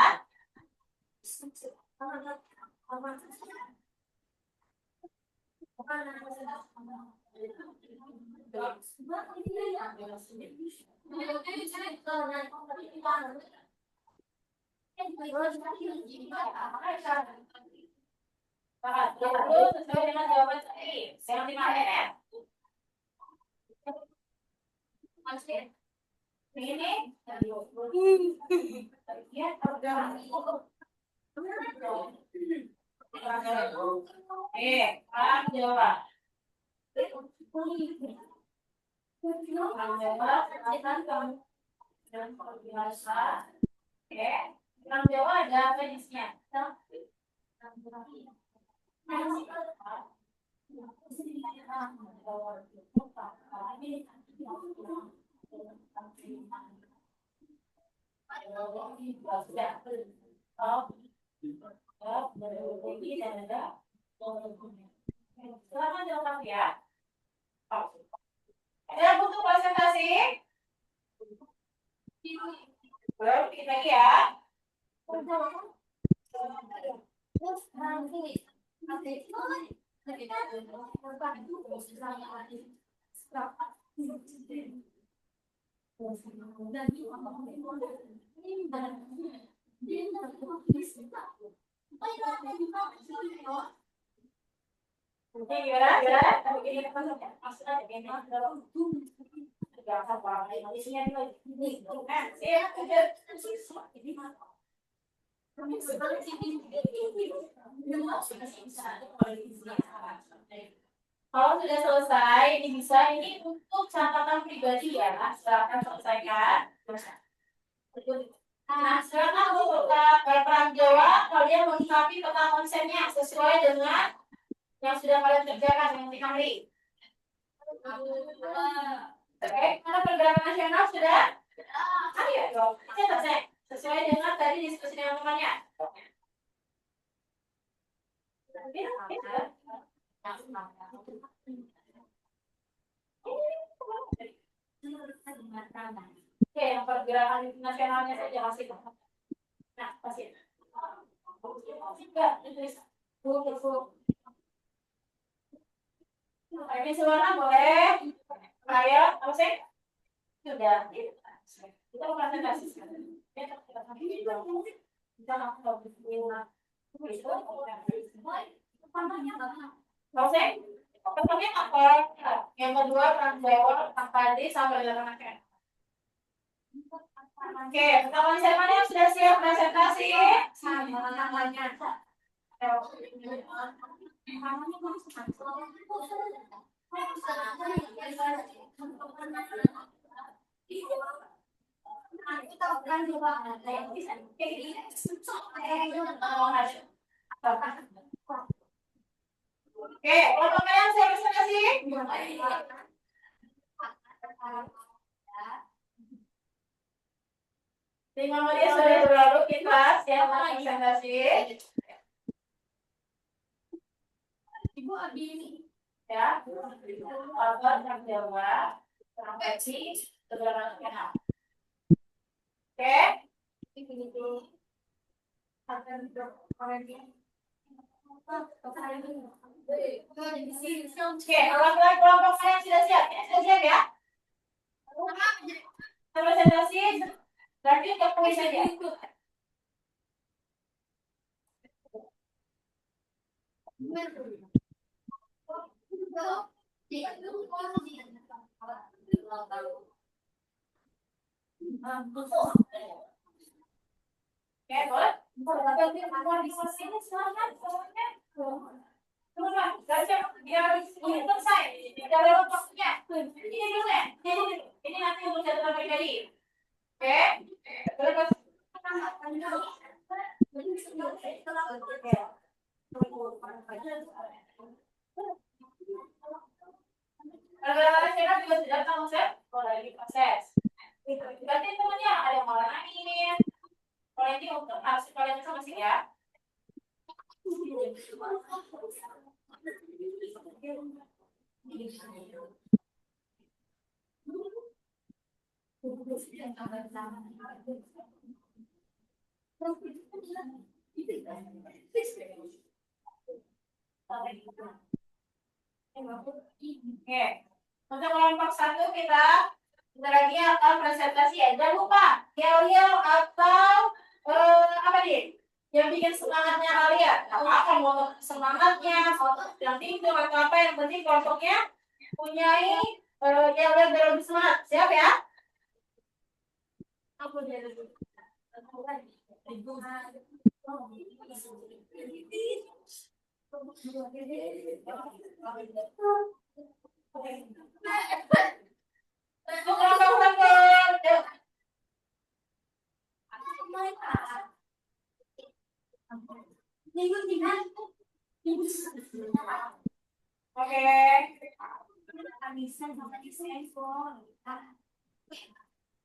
Sesuai dengan jawaban tadi. Yang 5 masih ini ya Jawa. Dan biasa. Oke. Orang Jawa ada apa jenisnya? Selamat datang ya. Ada butuh konsentrasi? Belum, dikit lagi ya. Gimana? Maksudnya kalau sudah selesai, ini bisa ini untuk catatan pribadi ya, silakan selesaikan. Nah, sekarang untuk perang Jawa, kalian melengkapi peta konsepnya sesuai dengan yang sudah kalian kerjakan yang dikali. Oke, karena pergerakan nasional sudah. Ayo dong, selesai. Sesuai dengan tadi diskusi dengan temannya. Oke, yang pergerakan nasionalnya saja masih. Nah, masih. Enggak, tulis. Ini warna boleh. Ayo, apa sih? Sudah. Kita presentasi sekarang. Kita langsung pertama apa? Yang kedua peran Jawa, tadi sampai dengan akhir. Oke, teman siapa yang sudah siap presentasi? Sama namanya. Oke, kalau kalian saya presentasi. 5 menit sudah berlalu, kita siap presentasi. Ibu Abi ini ya, apa yang Jawa, transaksi, segala macam. Oke, Oke, alat-alat kelompok saya sudah siap, ya? Presentasi, lanjut ke kuis saja. Oke, boleh? Biar ini selesai. Biar lewat waktunya. Ini dulu ya. Ini nanti untuk catatan pribadi. Oke? Terus. Cara juga sudah tahu konsep. Kalau lagi proses. Berarti temannya ada yang mau nangis. Kalau ini untuk harus kalian sama sih ya. Oke. Untuk kelompok 1 kita bentar lagi akan presentasi ya. Jangan lupa yel-yel atau apa nih? Yang bikin semangatnya kalian. Apa mau semangatnya, mau yang tidur atau apa yang penting kelompoknya punyai yel-yel biar lebih semangat. Siap ya? Aku jadi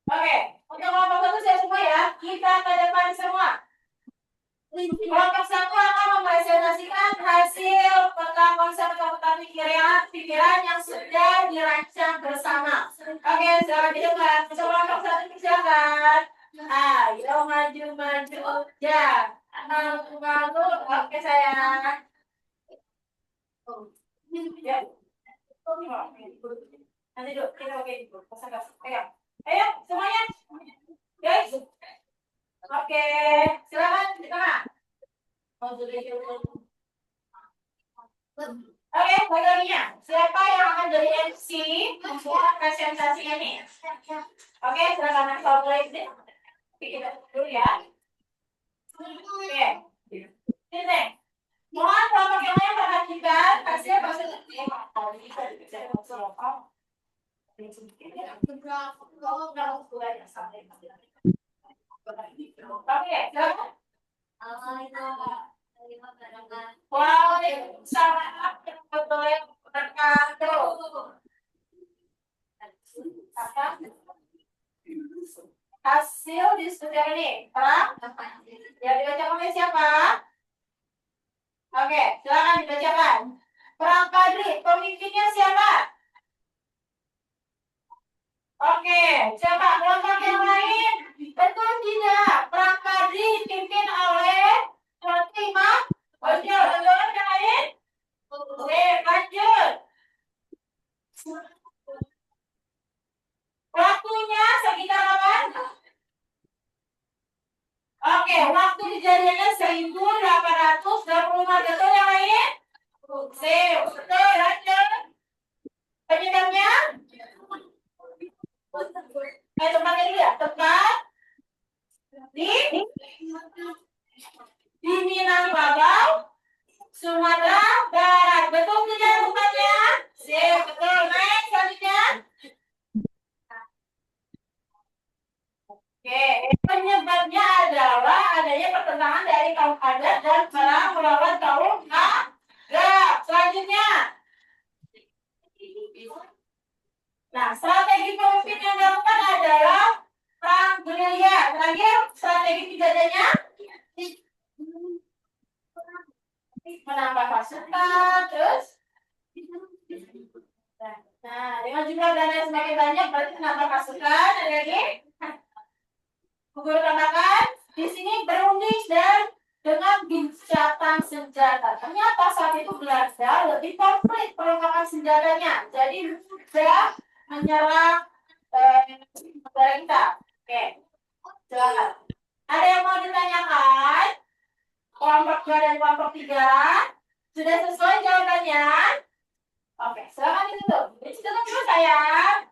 Oke, untuk kelompok 1 saya semua ya. Kita ke depan semua. Kelompok 1 akan mempresentasikan hasil peta konsep kekuatan pikiran yang sudah dirancang bersama. Oke, silakan didengar. Kelompok 1 silakan. Ayo maju-maju. Ya, malu-malu. Oke sayang. Ya. Nanti dulu, kita pakai itu. Pegang. Ayo, semuanya. Guys. Oke, silakan di tengah. Oke, bagiannya. Siapa yang akan jadi MC untuk presentasi ini? Oke, silakan mulai. Kita dulu ya. Oke. Ini. Mohon kelompok yang lain perhatikan hasil presentasi. Oke, silakan. Waalaikumsalam warahmatullahi wabarakatuh. Hasil diskusi hari ini, terang? Yang dibacakan oleh siapa? Oke, silakan dibacakan. Perang Padri, pemimpinnya siapa? Oke, coba kelompok yang lain. Betul tidak? Perang Padri dipimpin oleh Fatimah. Betul, betul yang lain? Oke, lanjut. Waktunya sekitar apa? Oke, waktu kejadiannya 1825. Betul yang lain? Betul, lanjut. Penyebabnya? Tempatnya dulu ya. Tempat di Minangkabau, Sumatera Barat. Betul tidak tempatnya? Betul. Next, selanjutnya. Oke, penyebabnya adalah adanya pertentangan dari kaum adat dan perang melawan kaum Arab. Selanjutnya. Nah, strategi pemimpin yang dilakukan adalah perang gerilya. Terakhir, strategi penjajahnya menambah pasukan, terus dengan jumlah dana yang semakin banyak berarti menambah pasukan. Ada lagi? Guru tambahkan di sini berunding dan dengan gencatan senjata. Ternyata saat itu Belanda lebih komplit perlengkapan senjatanya, jadi sudah menyerang negara kita. Oke, silakan. Ada yang mau ditanyakan? Kelompok 2 dan kelompok 3 sudah sesuai jawabannya? Oke, silakan ditutup. Ditutup dulu sayang.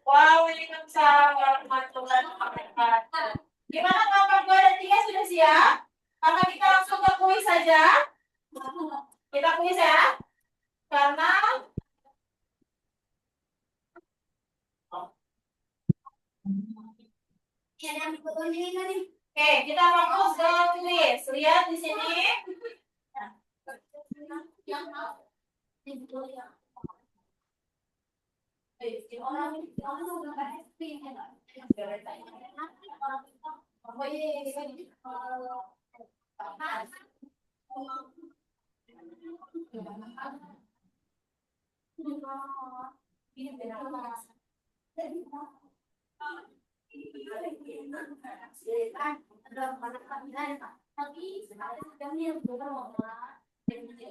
Waalaikumsalam warahmatullahi wabarakatuh. Gimana kelompok 2 dan 3 sudah siap? Apa kita langsung ke kuis saja? Kita kuis ya. Karena oke, kita fokus ke kuis. Lihat di sini. Oke,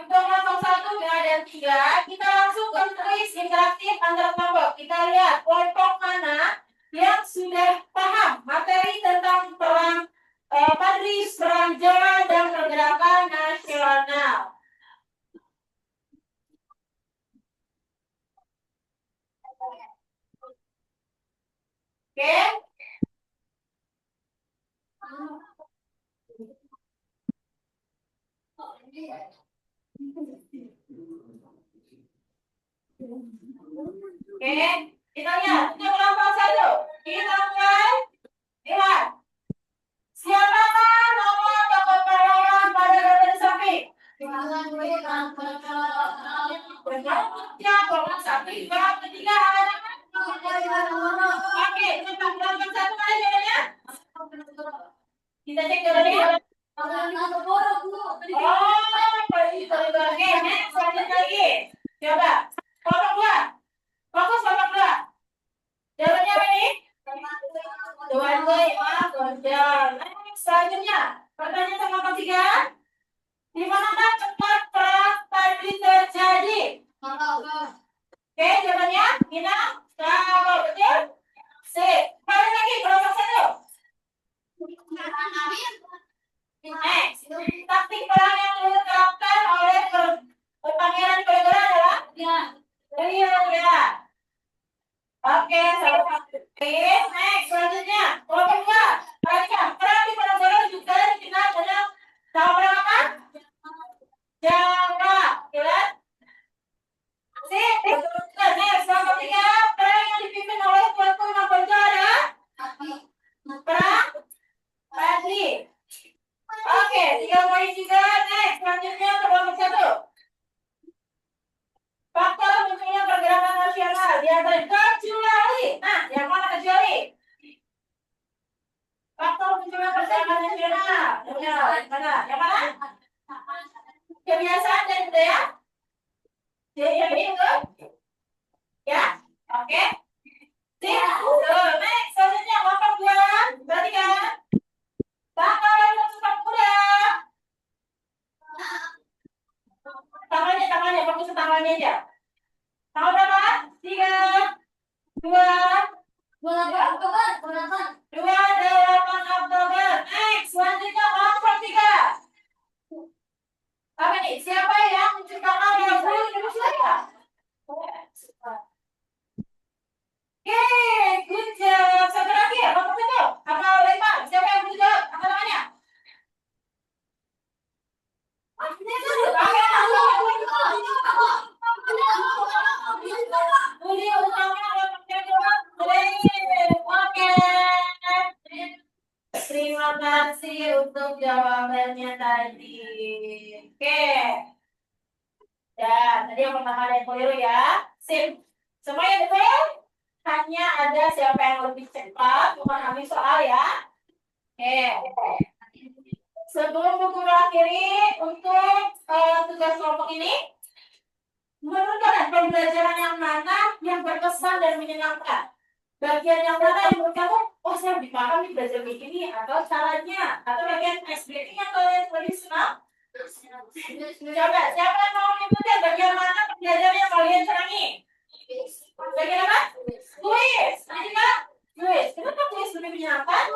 untuk 01 dan 3, kita langsung ke kuis interaktif antar kelompok. Kita lihat kelompok mana yang sudah paham materi tentang perang Padris, perang Jawa, dan pergerakan nasional. Oke. Oke, kita lihat untuk kelompok 1. Kita mulai lihat. Siapakah nama tokoh pahlawan pada gambar samping? Ya, kelompok 1 juga ketiga ada. Oke, untuk kelompok 1 mana jawabannya? Kita cek jawabannya. Oke, next lanjut lagi. Coba. Kelompok 2. Fokus kelompok 2. Jawabannya apa ini? Dua-dua ya, Gonjal. Next, selanjutnya. Pertanyaan kelompok 3. Di manakah tempat perang tadi terjadi? Oke, jawabannya Minang. Kalau betul, C. Balik lagi kelompok 1. Next, taktik perang yang diterapkan oleh Pangeran Kalingara adalah ya. Oke, next selanjutnya kelompok 2. Perhatikan, perang di Ponorogo juga dikenal dengan nama perang apa? Jawa. Jelas? Sip. Next kelompok 3. Perang yang dipimpin oleh Tuanku Imam Bonjol adalah perang Padri. Oke, 3 poin juga. Next, selanjutnya kelompok 1. Faktor munculnya pergerakan nasional di antara kecuali. Nah, yang mana kecuali? Faktor munculnya pergerakan nasional. Yang mana? Yang mana? Kebiasaan dan budaya. Jadi yang ini tuh. Ya, oke. Next, selanjutnya kelompok 2. Perhatikan. Tangan sumpah kuda. Tangannya, fokus ke tangannya aja. Tanggal berapa? 3, 2, 28 Oktober. Next, selanjutnya kelompok 3. Apa nih? Siapa yang menciptakan lagu Indonesia? Oke, good job. Satu lagi ya, kelompok 1. Apa lempar? Siapa yang bisa jawab? Apa namanya? Terima kasih untuk jawabannya tadi. Oke. Dan tadi yang pertama ada yang keliru ya. Sip. Semuanya betul? Hanya ada siapa yang lebih cepat memahami soal ya. Oke. Sebelum buku berakhiri untuk tugas kelompok ini, menurut kalian pembelajaran yang mana yang berkesan dan menyenangkan? Bagian yang mana yang menurut kamu, oh saya lebih paham nih belajar begini, atau caranya, atau bagian ice breaking yang kalian lebih senang? Coba, siapa yang mau mengikuti bagian mana pembelajaran yang kalian senangi? Bagian apa? Kuis. Jadi kan? Kuis. Kenapa kuis lebih menyenangkan?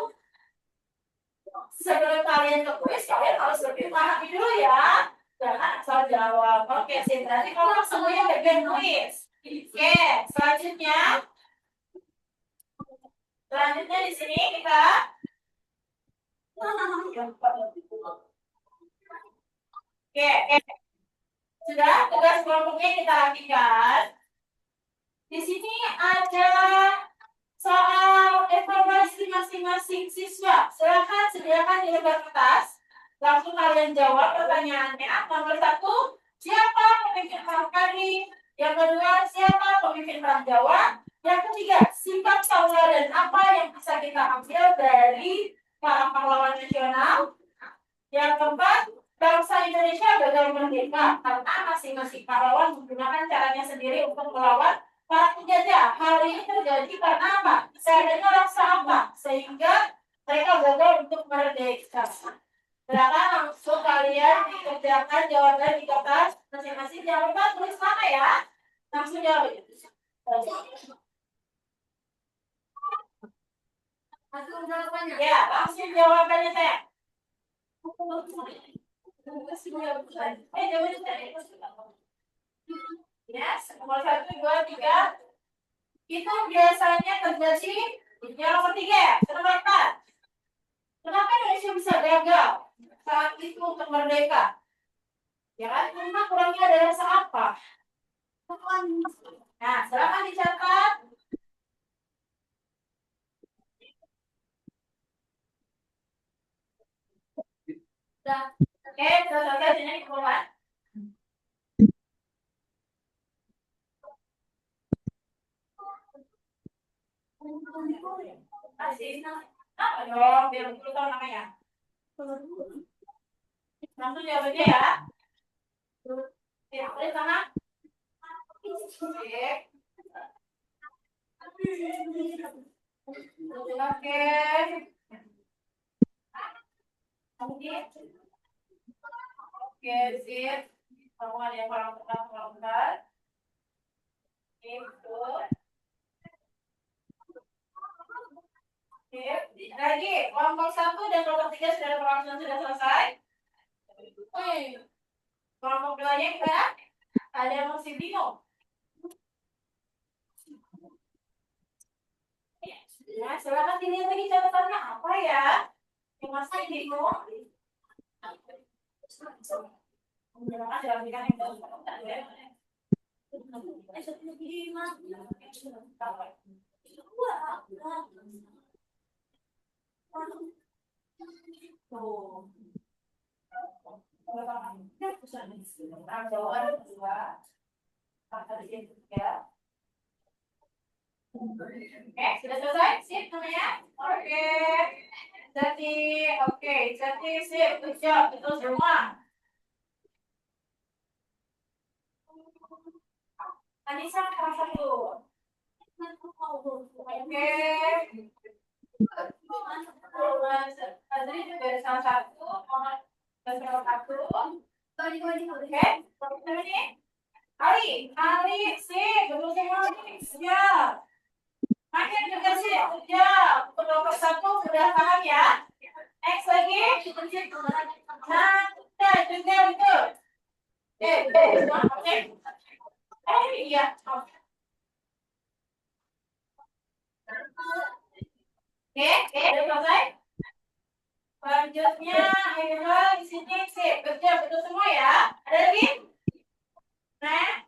Sebelum kalian ke kuis, kalian harus lebih pahami dulu ya. Jangan asal jawab. Oke, sih. Berarti kalau semuanya bagian kuis. Oke, selanjutnya. Selanjutnya di sini kita Oke. Sudah tugas kelompoknya kita rapikan. Di sini ada soal evaluasi masing-masing siswa. Silakan sediakan di lembar kertas. Langsung kalian jawab pertanyaannya. Nomor 1, siapa pemimpin perang Kadri? Yang kedua, siapa pemimpin perang Jawa? Yang ketiga, sifat tauladan apa yang bisa kita ambil dari para pahlawan nasional? Yang keempat, bangsa Indonesia gagal merdeka karena masing-masing pahlawan menggunakan caranya sendiri untuk melawan para penjajah. Hal ini terjadi karena apa? Seadanya rasa apa? Sehingga mereka gagal untuk merdeka. Silakan langsung kalian dikerjakan jawaban di kertas masing-masing. Jangan lupa tulis nama ya. Langsung jawab. Langsung jawabannya. Ya, langsung jawabannya saya. Ya, nomor 1, 2, 3. Itu biasanya terjadi yang nomor 3 ya, nomor 4. Kenapa Indonesia bisa gagal saat itu untuk merdeka? Ya kan, karena kurangnya ada rasa apa? Nah, silakan dicatat. Sudah. Oke, sudah selesai ini keluar. Masih apa dong? Biar 10 tahun namanya. Langsung jawabannya ya. Ya, boleh sana. Oke. Oke, sip. Kamu ada yang kurang bentar. Itu. Oke, lagi kelompok 1 dan kelompok 3 sudah selesai. Kelompok 2-nya gimana? Ada yang masih bingung? Ya, silakan dilihat lagi catatannya apa ya? Yang masih bingung? Oke, sudah selesai? Sip namanya? Oke. Jadi sip, good job, betul semua. Anissa kelas 1. Oke. Adri juga ada salah satu, salah satu. Oke, ini Ali, sip, betul semua nih, siap. Makin juga sih, siap. Kelompok 1 sudah paham ya? Next lagi. Nah, sudah juga betul. Oke. Iya. Oke, udah selesai. Selanjutnya, di sini sip, betul semua ya. Ada lagi? Nah,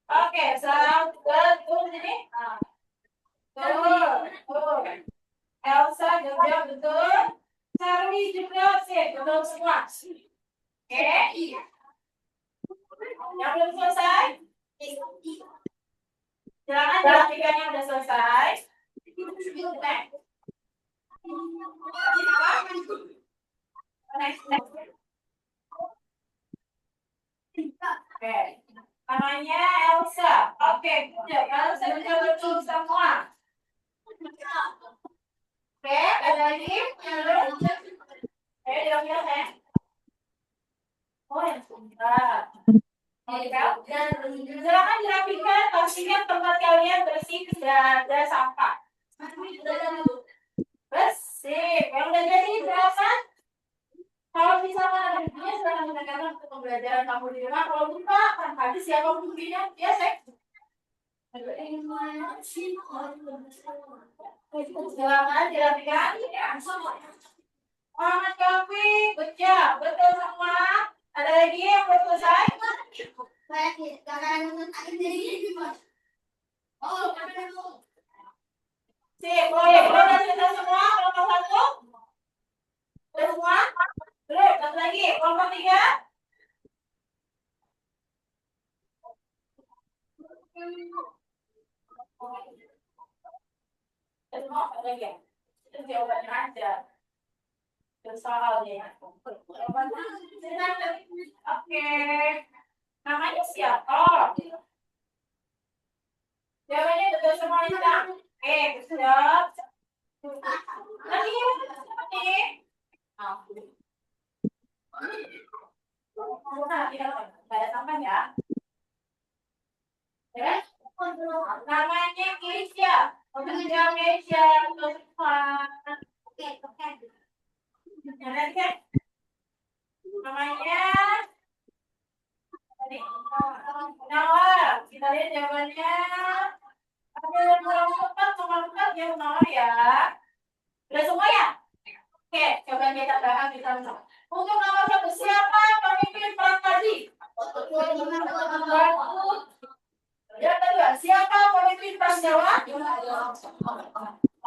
oke, betul sini. Betul. Elsa juga betul. Charlie juga sip, betul semua. Oke. Yang belum selesai? Silakan dilakukan yang udah selesai. Next. Oke. Namanya Elsa. Oke, Elsa sudah betul semua. Oke, ada lagi? Diam-diam ya. Oh, yang sebentar. Silakan dirapikan, pastikan tempat kalian bersih, tidak ada sampah. Bersih. Yang udah jadi berapa? Kalau misalkan ada bukunya, silakan gunakan untuk pembelajaran kamu di rumah. Kalau lupa, kan habis ya kamu bukunya. Ya, Sek. Silakan dirapikan. Muhammad Kafi, good job. Betul semua. Ada lagi yang belum selesai? Sip, udah selesai semua kelompok 1? Udah semua? Belum, satu lagi, kelompok 3? Semua apa lagi ya? Itu jawabannya aja. Soalnya. Oke. Namanya siapa? Jawabannya betul semua Lisa. Oke, siap. Lagi, Nah, tidak ada tambah ya. Ya. Namanya Keisha. Keisha, Keisha, Keisha. Namanya tadi Nawar. Kita lihat jawabannya. Ada yang kurang tepat, teman-teman yang Nawar ya. Udah semua ya? Oke, coba kita bahas kita untuk nomor satu siapa pemimpin perang tadi? Yang kedua, siapa pemimpin perang Jawa?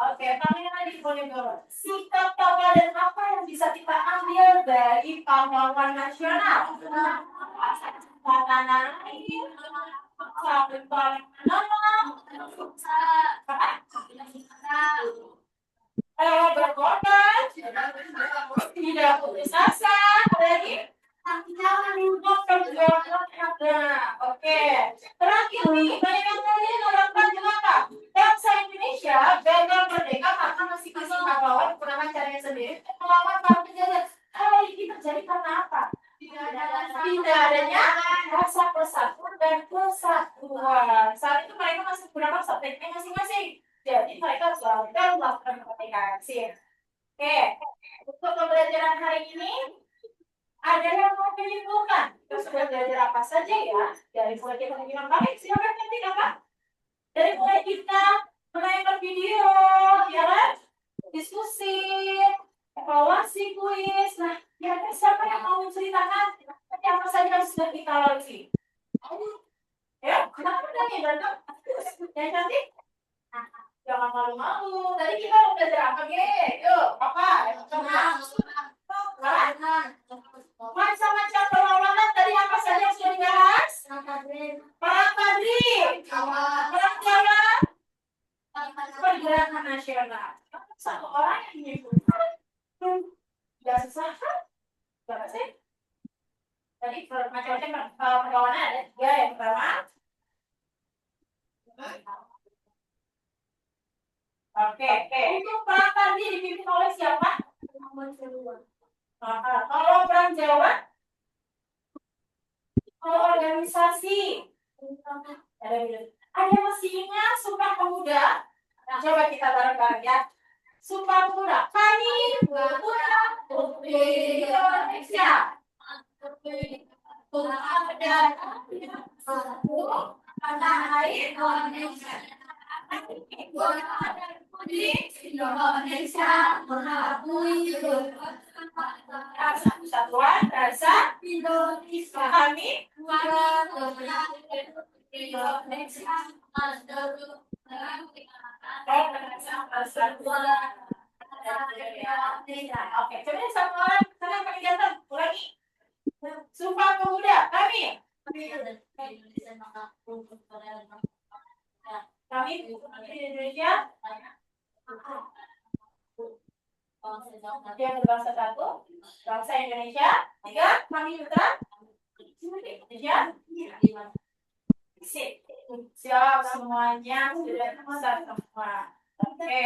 Oke, panglima di Diponegoro. Sikap tauladan apa yang bisa kita ambil dari pahlawan nasional? Tatanan air, saling tolong menolong, berkorban, tidak putus asa, ada lagi? Oke. Terakhir nih, banyak yang tanya mengatakan kenapa bangsa Indonesia gagal merdeka karena masing-masing pahlawan bernama caranya sendiri melawan para penjajah. Hal ini terjadi karena apa? Tidak adanya rasa persatuan dan kesatuan. Saat itu mereka masih menggunakan strategi masing-masing. Jadi mereka selalu melakukan kemerdekaan. Oke, untuk pembelajaran hari ini ada yang mau menyimpulkan? Kita sudah belajar apa saja ya? Dari mulai kita menyimak baik, silakan ketik apa? Dari mulai kita menayangkan video, ya kan? Diskusi, evaluasi, kuis. Nah, kira-kira siapa yang mau menceritakan apa saja yang sudah kita lalui? Ya, kenapa tadi datang? Yang cantik? Jangan malu-malu. Tadi kita udah belajar apa, Ge? Yuk, apa? Macam-macam perlawanan tadi apa saja yang sudah dibahas? Perang Padri, perang Jawa, pergerakan nasional. Satu orang yang menyebutkan, tidak susah kan? Berapa sih? Tadi macam-macam perlawanan ada 3. Yang pertama, oke. Untuk perang Padri dipimpin oleh siapa? Kalau perang Jawa, kalau organisasi, ada masih ingat Sumpah Pemuda? Coba kita bareng-bareng ya. Sumpah Pemuda. Kami berpemuda untuk Indonesia. Tanah air Indonesia. Indonesia mengakui rasa persatuan, rasa Indonesia. Kami Indonesia Oke, coba satu orang sekarang pakai jantan, ulangi. Sumpah Pemuda, kami di Indonesia yang berbangsa satu, bangsa Indonesia. 3, kami putra Indonesia. Siap semuanya sudah bisa semua. Oke,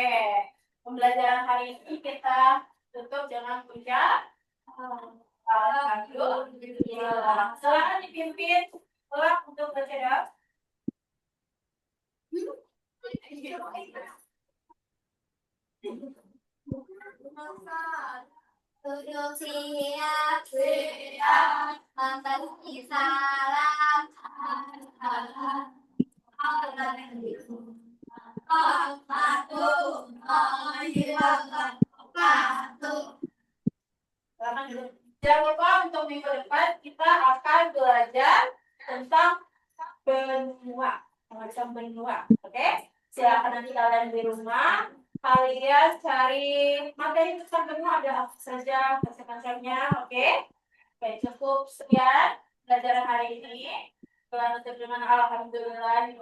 pembelajaran hari ini kita tutup dengan puncak. Silakan dipimpin ulang untuk baca Duduk siap, memberi salam. Jangan lupa untuk minggu depan kita akan belajar tentang benua, macam benua. Oke? Silakan nanti kalian di rumah kalian cari materi tentang benua ada apa saja macam-macamnya. Oke? Oke, cukup sekian pelajaran hari ini. Selamat dengan alhamdulillah.